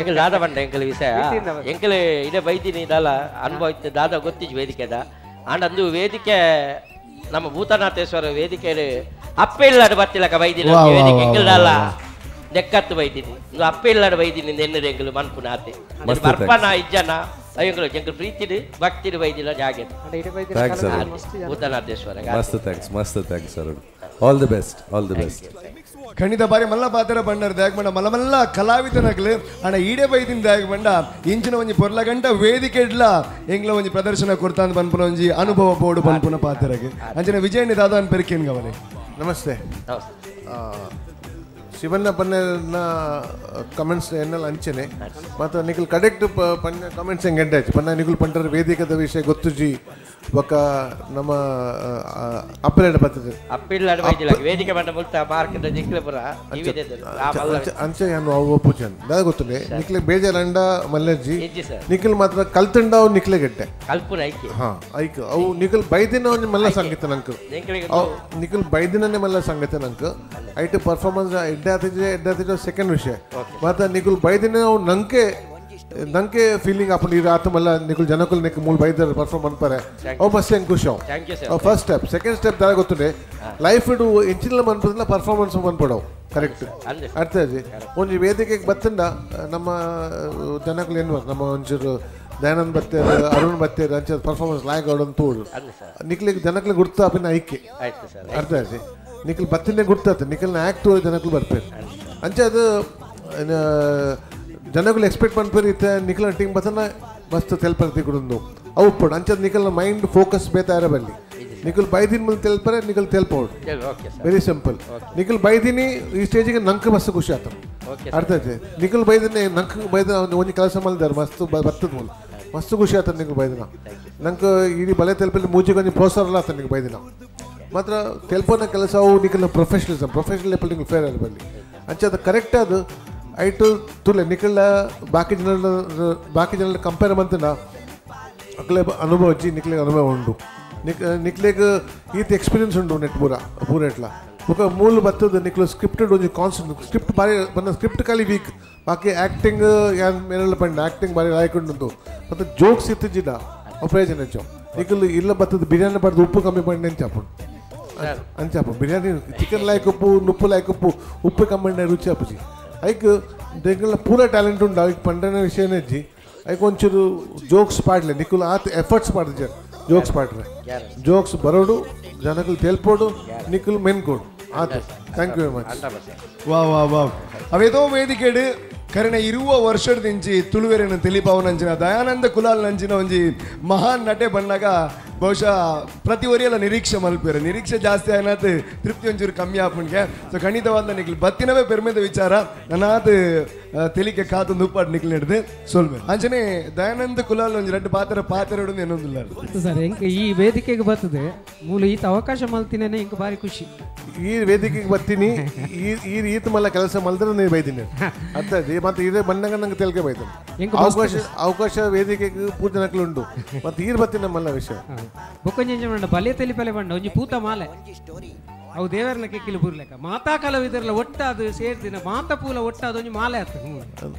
ಎಂಕಲ್ ದಾದ ಬಂಡ ಎಂಕಲ್ ವಿಷಯ ಎಂಕಲೆ ಇದೇ ಬೈದಿನಿ ಇದಲ್ಲ ಅನುಭವಿತ ದಾದ ಗೊತ್ತಿಜ್ ವೇದಿಕೆದ ಅಂಡ್ ಅಂದು ವೇದಿಕೆ ನಮ್ಮ ಭೂತನಾಥೇಶ್ವರ ವೇದಿಕೆಯಲ್ಲಿ ಅಪ್ಪೆಲ್ಲಾಡು ಬತ್ತಿಲಕ ಬೈದಿನ ವೇದಿಕೆ ಎಂಕಲ್ದಲ್ಲ ನೆಕ್ಕತ್ತು ಬೈದಿನಿ ಇದು ಅಪ್ಪೆಲ್ಲಾಡು ಬೈದಿನಿ ಎನ್ನದ ಎಂಕಲು ಮನ್ಪುನ ಆತೆ ಬರ್ಪನ ಇಜ್ಜನ ಅಯ್ಯಂಕಲು ಎಂಕಲ್ ಪ್ರೀತಿಡು ಭಕ್ತಿಡು ಬೈದಿಲ್ಲ ಜಾಗೆ ಥ್ಯಾಂಕ್ಸ್ ಭೂತನಾಥೇಶ್ವರ ಮಸ್ತ್ thanks Arun all the best ಖಂಡಿತ ಬಾರಿ ಮಲ್ಲ ಪಾತ್ರ ಬಂಡರ್ ದಾಗ್ ಬಂಡ ಮಲ್ಲ ಮಲ್ಲ ಕಲಾವಿದನಗ್ಲು ಅಣ್ಣ ಈಡೆ ಬೈದಿನ ದಾಗ್ ಬಂಡ ಇಂಚಿನ ಒಂಜಿ ಪೊರ್ಲ ಗಂಟ ವೇದಿಕೆ ಇಡ್ಲ ಎಂಗ್ಲ ಒಂಜಿ ಪ್ರದರ್ಶನ ಕೊಡ್ತಾಂದ್ ಬನ್ಪುನ ಒಂಜಿ ಅನುಭವ ಬೋರ್ಡು ಬನ್ಪುನ ಪಾತ್ರಗೆ ಅಂಚಿನ ವಿಜಯನಿ ದಾದ ಅನ್ ಪೆರಿಕೇನ್ ಗವಲೆ ನಮಸ್ತೆ ಶಿವಣ್ಣ ಪನ್ನೆನ ಕಮೆಂಟ್ಸ್ ಎನ್ನೆಲ್ಲ ಅಂಚನೆ ಮತ್ತು ನಿಖಿಲ್ ಕಡೆಕ್ಟ್ ಪನ್ನೆ ಕಮೆಂಟ್ಸ್ ಹೆಂಗೆ ಎಂಟಾಯ್ತು ಪನ್ನ ನಿಖಿಲ್ ಪಂಟರ ವೇದಿಕದ ವಿಷಯ ಗೊತ್ತುಜಿ ಒಕ್ಕ ನಮ್ಮ ಅಪ್ಪಲೇಡ ಬರ್ತದೆ ಅಪ್ಪಿಲ್ಲಾಡು ಬೈದಿಲ್ಲ ವೇದಿಕೆ ಬಂಡ ಮುಲ್ತ ಮಾರ್ಕೆಟ್ ಜಿಂಕ್ಲೆಪುರ ಅಂಚೆ ಯಾನು ಅವು ಪೂಜನ್ ದಾದ ಗೊತ್ತುಂಡೆ ನಿಕ್ಲೆ ಬೇಜಾರಂಡ ಮಲ್ಲಜ್ಜಿ ಇಜ್ಜಿ ಸರ್ ನಿಖಿಲ್ ಮಾತ್ರ ಕಲ್ತಂಡಾವ್ ನಿಕ್ಲೆ ಗೆಡ್ಡೆ ಕಲ್ಪುನ ಐಕಿ ಹಾ ಐಕ್ ಅವು ನಿಖಿಲ್ ಬೈದಿನ ಒಂಜಿ ಮಲ್ಲ ಸಂಗೀತ ನಂಕು ನಿಖಿಲ್ ಬೈದಿನೇ ಮಲ್ಲ ಸಂಗೀತ ನಂಕು ಐಟ್ ಪರ್ಫಾರ್ಮೆನ್ಸ್ ಎಡ್ಡೆ ಆತಿಜೆ ಸೆಕೆಂಡ್ ವಿಷಯ ಮಾತ್ರ ನಿಖಿಲ್ ಬೈದಿನ ಅವು ನಂಗೆ ನಂಗೆ ಫೀಲಿಂಗ್ ಅಪ್ಪ ನೀರು ಆತ ಮಲ್ಲ ನಿಖಲ್ ಜನಕ್ಕೂ ನಿಕ್ ಮೂಲ ಬೈದರ್ ಪರ್ಫಾರ್ಮ್ ಅನ್ಪಾರೆ ಅವು ಮಸ್ತ್ ಹೆಂಗೆ ಖುಷಿ ಅವು ಫಸ್ಟ್ ಸ್ಟೆಪ್ ಸೆಕೆಂಡ್ ಸ್ಟೆಪ್ ದಾರ ಗೊತ್ತುಂಡೆ ಲೈಫ್ ಇಡು ಎಂಚಿನ ಮನ್ಪದಿಲ್ಲ ಪರ್ಫಾರ್ಮೆನ್ಸ್ ಮನ್ಪಡವು ಕರೆಕ್ಟ್ ಅರ್ಥ ಒಂಜಿ ವೇದಿಕೆಗೆ ಬತ್ತಂಡ ನಮ್ಮ ಜನಕ್ಕಳು ಏನು ನಮ್ಮ ಒಂಚೂರು ದಯಾನಂದ್ ಬತ್ತೇರು ಅರುಣ್ ಬತ್ತೇರು ಅಂಚ ಪರ್ಫಾರ್ಮೆನ್ಸ್ ಲಾಯಕ್ ಆಡೋದು ತೋಡು ನಿಕ್ಲಿಗೆ ಜನಕ್ಕಳು ಗುರ್ತು ಅಪಿನ ಐಕೆ ಅರ್ಥ ನಿಖಲ್ ಬತ್ತಿನೇ ಗುರ್ತಾತ ನಿಖಲ್ನ ಆ್ಯಕ್ಟ್ ಜನಕ್ಕಳು ಬರ್ಪೇರು ಅಂಚ ಅದು ಜನಗಳು ಎಕ್ಸ್ಪೆಕ್ಟ್ ಮಾಡ್ಪೇರು ಇತ್ತ ನಿಖಲ್ನ ಟೀಮ್ ಬತ್ತನ ಮಸ್ತ್ ತೆಲ್ಪರ್ತಿ ಕೊಡೊಂದು ಅವು ಪೋಡು ಅಂಚದ ನಿಖಲ್ನ ಮೈಂಡ್ ಫೋಕಸ್ ಬೇತಾರ ಬಲ್ಲಿ ನಿಖಲ್ ಬೈದಿನ ಮುಂದೆ ತೆಲ್ಪರೆ ನಿಖಲ್ ತೆಲ್ಪೋಡು ವೆರಿ ಸಿಂಪಲ್ ನಿಖಲ್ ಬೈದಿನಿ ಈ ಸ್ಟೇಜಿಗೆ ನಂಗೆ ಮಸ್ತ್ ಖುಷಿ ಆತ ಅರ್ಥ ಐತೆ ನಿಖಲ್ ಬೈದಿನಿ ನಂಗೆ ಬೈದ ಒಂಜಿ ಕೆಲಸ ಮಲ್ದಾರ ಮಸ್ತ್ ಬರ್ತದ ಮೂಲ ಮಸ್ತ್ ಖುಷಿ ಆತ ನಿಖಲ್ ಬೈದಿನ ನಂಗೆ ಇಡೀ ಬಲೆ ತೆಲ್ಪಲ್ಲಿ ಮೂಜಿಗೆ ಒಂಜಿ ಪ್ರೋತ್ಸಾಹ ಇಲ್ಲ ಆತ ನಿಖಲ್ ಬೈದಿನ ಮಾತ್ರ ತೆಲ್ಪೋನ ಕೆಲಸ ಅವು Nikhil professional level Nikhil fair ಅಲ್ಲಿ ಬಲ್ಲಿ ಅಂಚದ ಕರೆಕ್ಟ್ ಅದು ಐಟು ತುಲೆ ನಿಖಲ್ ಬಾಕಿ ಜನರ ಕಂಪೇರ್ ಮಂತನ ಅಕ್ಲೆ ಅನುಭವ ಅಜ್ಜಿ ನಿಖಲಿಗೆ ಅನುಭವ ಉಂಡು ನಿಕ್ಲೆಗ್ ಈತ ಎಕ್ಸ್ಪೀರಿಯನ್ಸ್ ಉಂಡು ನೆಟ್ ಪೂರ ಎಟ್ಲ ಬೊಕ ಮೂಲ ಬತ್ತದ ನಿಕ್ಲು ಸ್ಕ್ರಿಪ್ಟೆಡ್ ಒಂಜಿ ಕಾನ್ಸೆಪ್ಟ್ ಸ್ಕ್ರಿಪ್ಟ್ ಬಾರಿ ಬಂದ ಸ್ಕ್ರಿಪ್ಟ್ ಖಾಲಿ ವೀಕ್ ಬಾಕಿ ಆ್ಯಕ್ಟಿಂಗ್ ಯಾನ್ ಮೇಲೆಲ್ಲ ಪಂಡ ಆ್ಯಕ್ಟಿಂಗ್ ಬಾರಿ ಲಾಯ್ಕೊಂಡು ಮತ್ತು ಜೋಕ್ಸ್ ಇತ್ತಿದ್ದ ಪ್ರಯೋಜನ ಹೆಚ್ಚು ನಿಖಲ್ ಇಲ್ಲ ಬತ್ತದ ಬಿರಿಯಾನಿ ಬಡ್ದು ಉಪ್ಪು ಕಮ್ಮಿ ಪಂಡ ಅಂಚಾಪು ಬಿರಿಯಾನಿ ಚಿಕನ್ ಲಾಯ್ಕ್ ಉಪ್ಪು ಲಾಯ್ಕ್ ಉಪ್ಪು ಕಮ್ಮಿ ರುಚಿ ಅಪ್ಪಜಿ ಐಕ್ ನಿಖಲ್ನ ಪೂರ ಟ್ಯಾಲೆಂಟ್ ಉಂಡು ಐಕ್ ಪಂಡನ ವಿಷಯನೇ ಅಜ್ಜಿ ಐಕ್ ಒಂಚೂರು ಜೋಕ್ಸ್ ಪಾಡ್ಲೆ ನಿಖಲ್ ಆತ ಎಫರ್ಟ್ಸ್ ಮಾಡಿದ ಜೋಕ್ಸ್ ಪಾಡ್ರೆ ಜೋಕ್ಸ್ ಬರೋಡು ಜನಕ್ಕಳು ತೆಲ್ಪೋಡು ನಿಖಲ್ ಮೆನ್ಕೋಡು ಆತ ಥ್ಯಾಂಕ್ ಯು ವೆರಿ ಮಚ್ ವಾ ಅವೇದೋ ವೇದಿಕೆಡು ಕರೆನ ಇರುವ ವರ್ಷದಿಂಚಿ ತುಳುವೆರಿನ ತಿಳಿಪಾವನಂಚಿನ ದಯಾನಂದ ಕುಲಾಲ್ ನಂಚಿನ ಒಂಜಿ ಮಹಾನ್ ನಟೆ ಬಂದಾಗ ಬಹುಶಃ ಪ್ರತಿ ಒರಿಯೆಲ್ಲ ನಿರೀಕ್ಷೆ ಮಲ್ಪೇರು ನಿರೀಕ್ಷೆ ಜಾಸ್ತಿ ಆಯ್ನಾತ್ ತೃಪ್ತಿ ಒಂಚೂರು ಕಮ್ಮಿ ಆಪುಣ್ಗೆ ಸೊ ಖಂಡಿತವಾದ ನಿಖಿಲ್ ಬತ್ತಿನವೇ ಪೆರ್ಮೆದ ವಿಚಾರ ನನ್ನಾತ್ ತೆಲಿಕೆ ಕಾತೊಂದು ಉಪ್ಪಾಡು ನಿಖಿಲ್ ಹಿಡ್ದು ಸೊಲ್ಮೆ ಅಂಚನೆ ದಯಾನಂದ ಕುಲಾಲ್ ಒಂಜಿ ರೆಡ್ಡು ಪಾತ್ರ ಹಿಡಿದು ಏನೊಂದಿಲ್ಲ ಸರ್ ಹೆಂಗೆ ಈ ವೇದಿಕೆಗೆ ಬರ್ತದೆ ಮೂಲ ಈತ ಅವಕಾಶ ಮಲ್ತಿನೇನೆ ಇಂಕ ಭಾರಿ ಖುಷಿ ಈ ವೇದಿಕೆಗೆ ಬರ್ತೀನಿ ಈತ ಮಲ್ಲ ಕೆಲಸ ಮಲ್ದ್ರೆ ನೀವು ಬೈತೀನಿ ಅರ್ಥ ಮತ್ತೆ ಇದೇ ಬಂದಾಗ ನಂಗೆ ತೆಲ್ಕೆ ಬೈತಾನೆ ಅವಕಾಶ ವೇದಿಕೆಗೆ ಪೂಜನಕ್ಲು ಉಂಟು ಮತ್ತೆ ಈರ್ ಬತ್ತೀನಿ ನಮ್ಮಲ್ಲ ವಿಷಯ ಬೊಕ್ಕೊಂಜಿ ಬಲೆ ತೆಲಿಪಲೆ ಬಂಡ ಒಂಜಿ ಪೂತ ಮಾಲೆ ಅವು ದೇವರನ್ನ ಕೆಕ್ಕಿಲು ಬುರ್ಲೆಕ್ಕ ಮಾತಾ ಕಲಾವಿದರ್ಲ ಒಟ್ಟಾದು ಸೇರ್ದಿನ ಮಾತಾ ಪೂಲ ಒಟ್ಟಾದ ಒಂಜಿ ಮಾಲೆ ಆಗ್ತದೆ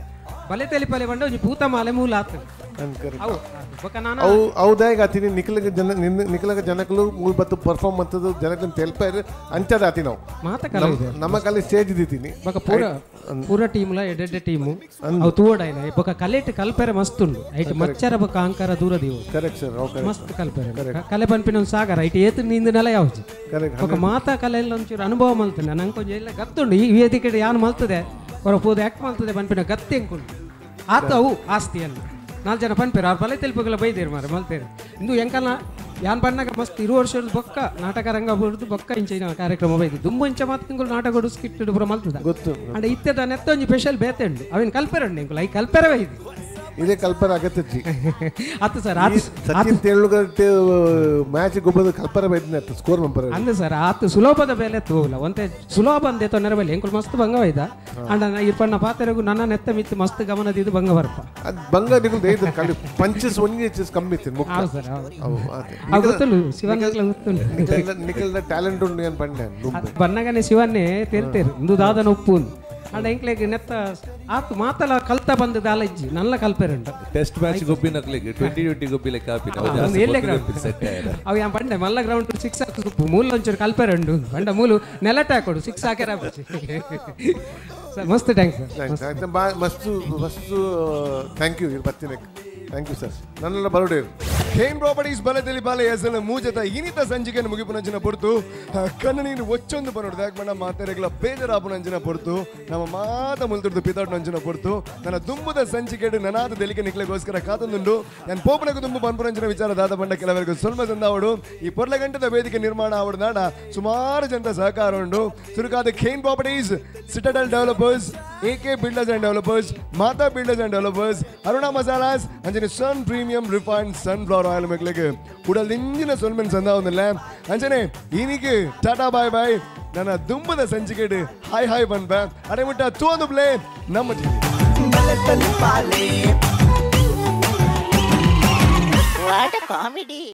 ಬಲೆ ತೆಲಿಪಲೆ ಬಂಡ ಒಂಜಿ ಪೂತ ಮಾಲೆ ಮೂಲ ಆಗ್ತದೆ ಹೌದಾಗ ಆತೀನಿ ನಿಖಲಗ ಜನಕ್ಕಲು ಮೂಲ ಬತ್ತು ಪರ್ಫಾರ್ಮ್ ಅಂತದ್ದು ಜನಕ್ಕೆ ತೆಲ್ಪಾರ ಅಂಚದ ಆತಿ ನಾವು ನಮ್ಮ ಕಾಲಿ ಸ್ಟೇಜ್ ಇದ್ದೀನಿ ಪೂರ ಟೀಮ್ಲ ಎಡ್ಡೆ ಟೀಮು ಅವು ತೂವಡಾಯ್ನ ಬೊಕ ಕಲೆಟ್ ಕಲ್ಪೆರೆ ಮಸ್ತ್ ಉಂಡು ಐಟ್ ಮಚ್ಚರ ಬೊಕ ಅಂಕಾರ ದೂರ ದೀವು ಕರೆಕ್ಟ್ ಸರ್ ಮಸ್ತ್ ಕಲ್ಪೆರೆ ಕಲೆ ಪನ್ಪಿನ ಒಂದು ಸಾಗರ ಐಟ್ ಏತು ನಿಂದ ನೆಲ ಯಾವ್ದು ಬೊಕ ಮಾತಾ ಕಲೆಯಲ್ಲಿ ಒಂಚೂರು ಅನುಭವ ಮಲ್ತದೆ ನಂಗೆ ಕೊಂಚ ಎಲ್ಲ ಗತ್ತುಂಡು ಈ ವೇದಿಕೆ ಯಾನು ಮಲ್ತದೆ ಹೊರ ಪೋದು ಆ್ಯಕ್ಟ್ ಮಲ್ತದೆ ಪನ್ಪಿನ ಗತ್ತೆ ಎಂಕುಂಡು ಆತ ಅವು ಆಸ್ತಿಯನ್ನು 4 ಜನ ಪನ್ಪೇರು ಅವ್ರ ಬಲೆ ತೆಲ್ಪಗೆಲ್ಲ ಬೈದೇರು ಮಾರ ಮಲ್ತೇರು ಇಂದು ಎಂಕಲ್ನ ಯಾನ್ ಬಣ್ಣಾಗ ಮಸ್ತ್ 20 ವರ್ಷದ ಬೊಕ್ಕ ನಾಟಕ ರಂಗ ಬಿಡ್ದು ಬೊಕ್ಕ ಇಂಚಿನ ಕಾರ್ಯಕ್ರಮ ಬೈದು ದುಂಬು ಇಂಚ ಮಾತು ತಿಂಗಳು ನಾಟಕ ಸ್ಕಿಟ್ ಪುರ ಮಲ್ತದ ಗೊತ್ತು ಅಂಡ್ ಇತ್ತದ ನೆತ್ತ ಒಂಜಿ ಸ್ಪೆಷಲ್ ಬೇತೆ ಉಂಡು ಅವೇನು ಕಲ್ಪೆರಂಡು ಎಂಕುಲ ಐ ಕಲ್ಪೆರ ಬೈದು ಇದೇ ಕಲ್ಪನೆ ಆಗತ್ತೆ ಆತು ಸರ್ ಸಚಿನ್ ತೆಳುಗಟ್ಟೆ ಮ್ಯಾಚ್ ಗೊಬ್ಬರದ ಕಲ್ಪನೆ ಬೈದಿನ ಸ್ಕೋರ್ ನಂಬರ್ ಅಂದ ಸರ್ ಆತು ಸುಲಭದ ಬೇಲೆ ತೋಲ ಒಂತೆ ಸುಲಭ ಅಂದೇತೋ ನೆರಬಲ್ಲಿ ಎಂಕುಲು ಮಸ್ತ್ ಭಂಗ ಬೈದ ಅಂಡ ಇರ್ಪಣ್ಣ ಪಾತೆರೆಗೂ ನನ್ನ ನೆತ್ತ ಮಿತ್ತು ಮಸ್ತ್ ಗಮನದಿದ್ದು ಭಂಗ ಬರ್ಪ ಅದು ಭಂಗ ನಿಗುಲ್ ದೈದ ಖಾಲಿ ಪಂಚಸ್ ಒಂಜಿ ಕಮ್ಮಿ ಇತ್ತು ಮುಖ ಹೌದು ಸರ್ ಹೌದು ಗೊತ್ತುಂಡು ಶಿವನ್ ಗೊತ್ತುಂಡು ನಿಖಲ್ನ ಟ್ಯಾಲೆಂಟ್ ಉಂಡು ಏನು ಪಂಡೆ ಬನ್ನಗನೆ ಶಿವನ್ನೇ ತೆಲ್ತೇರು ಇಂದು ದಾದನ ಉಪ್ಪು ಅಂಡ ಎಂಕ್ಲೆಗ್ ನೆತ್ತ ಆತು ಮಾತಲ ಕಲ್ತ ಬಂದದ ಅಲಜ್ಜಿ ನಲ್ಲ ಕಲ್ಪೆರಂಡ ಟೆಸ್ಟ್ ಮ್ಯಾಚ್ ಗೊಬ್ಬಿನಕ್ಲೆಗ್ 2020 ಗೊಬ್ಬಿಲೆ ಕಾಪಿ ಅವು ಯಾನ್ ಪಂಡೆ ಮಲ್ಲ ಗ್ರೌಂಡ್ 6 ಹಾಕು ಮೂಲ ಒಂಚೂರು ಕಲ್ಪೆರಂಡು ಬಂಡ ಮೂಲು ನೆಲಟ ಹಾಕೊಡು 6 ಹಾಕ್ಯಾರ ಮಸ್ತ್ ಥ್ಯಾಂಕ್ಸ್ ಸರ್ ಮಸ್ತ್ ಥ್ಯಾಂಕ್ ಯು ಬರ್ತೀನಿ ಥ್ಯಾಂಕ್ ಯು ಸರ್ ನನ್ನೆಲ್ಲ ಬರೋಡೇರು ಖೇನ್ ಪ್ರಾಪರ್ಟೀಸ್ ಬಲದಲ್ಲಿ ಬಾಲೆ ಹೆಸರು ಮೂಜತ ಇನಿತ ಸಂಚಿಕೆಯನ್ನು ಮುಗಿಪುನಂಚಿನ ಪೊರ್ತು ಕಣ್ಣು ನೀನು ಒಚ್ಚೊಂದು ಬನ್ನೋಡು ಯಾಕೆ ಬಣ್ಣ ಮಾತೆರೆಗಳ ಬೇಜಾರಾಪುನಂಚಿನ ಪೊರ್ತು ನಮ್ಮ ಮಾತ ಮುಲ್ತಿರ್ದು ಪಿತಾಟ್ ನಂಚಿನ ಪೊರ್ತು ನನ್ನ ದುಂಬುದ ಸಂಚಿಕೆಡು ನನಾದ ದೆಲಿಕೆ ನಿಕ್ಲೆಗೋಸ್ಕರ ಕಾತೊಂದುಂಡು ನಾನು ಪೋಪನಗೂ ತುಂಬ ಬನ್ಪುನಂಚಿನ ವಿಚಾರ ದಾದ ಬಂಡ ಕೆಲವರಿಗೂ ಸ್ವಲ್ಪ ತಂದಾವಡು ಈ ಪೊರ್ಲ ಗಂಟದ ವೇದಿಕೆ ನಿರ್ಮಾಣ ಆವಡು ನಾಡ ಸುಮಾರು ಜನರ ಸಹಕಾರ ಉಂಡು ಸುರುಕಾದ ಖೇನ್ properties ಸಿಟಡಲ್ developers AK Builders and Developers, Mata Builders and Developers, Aruna Masalas, and Sun Premium Refined Sunflower Oil Meklege. Udal Injina Solman Sanda on the lamp. Anjane, Inike, Tata bye bye. Nana Dumba the Sanchikade, hi one back. Adamuta, 2 on the play. Number 2. What a comedy.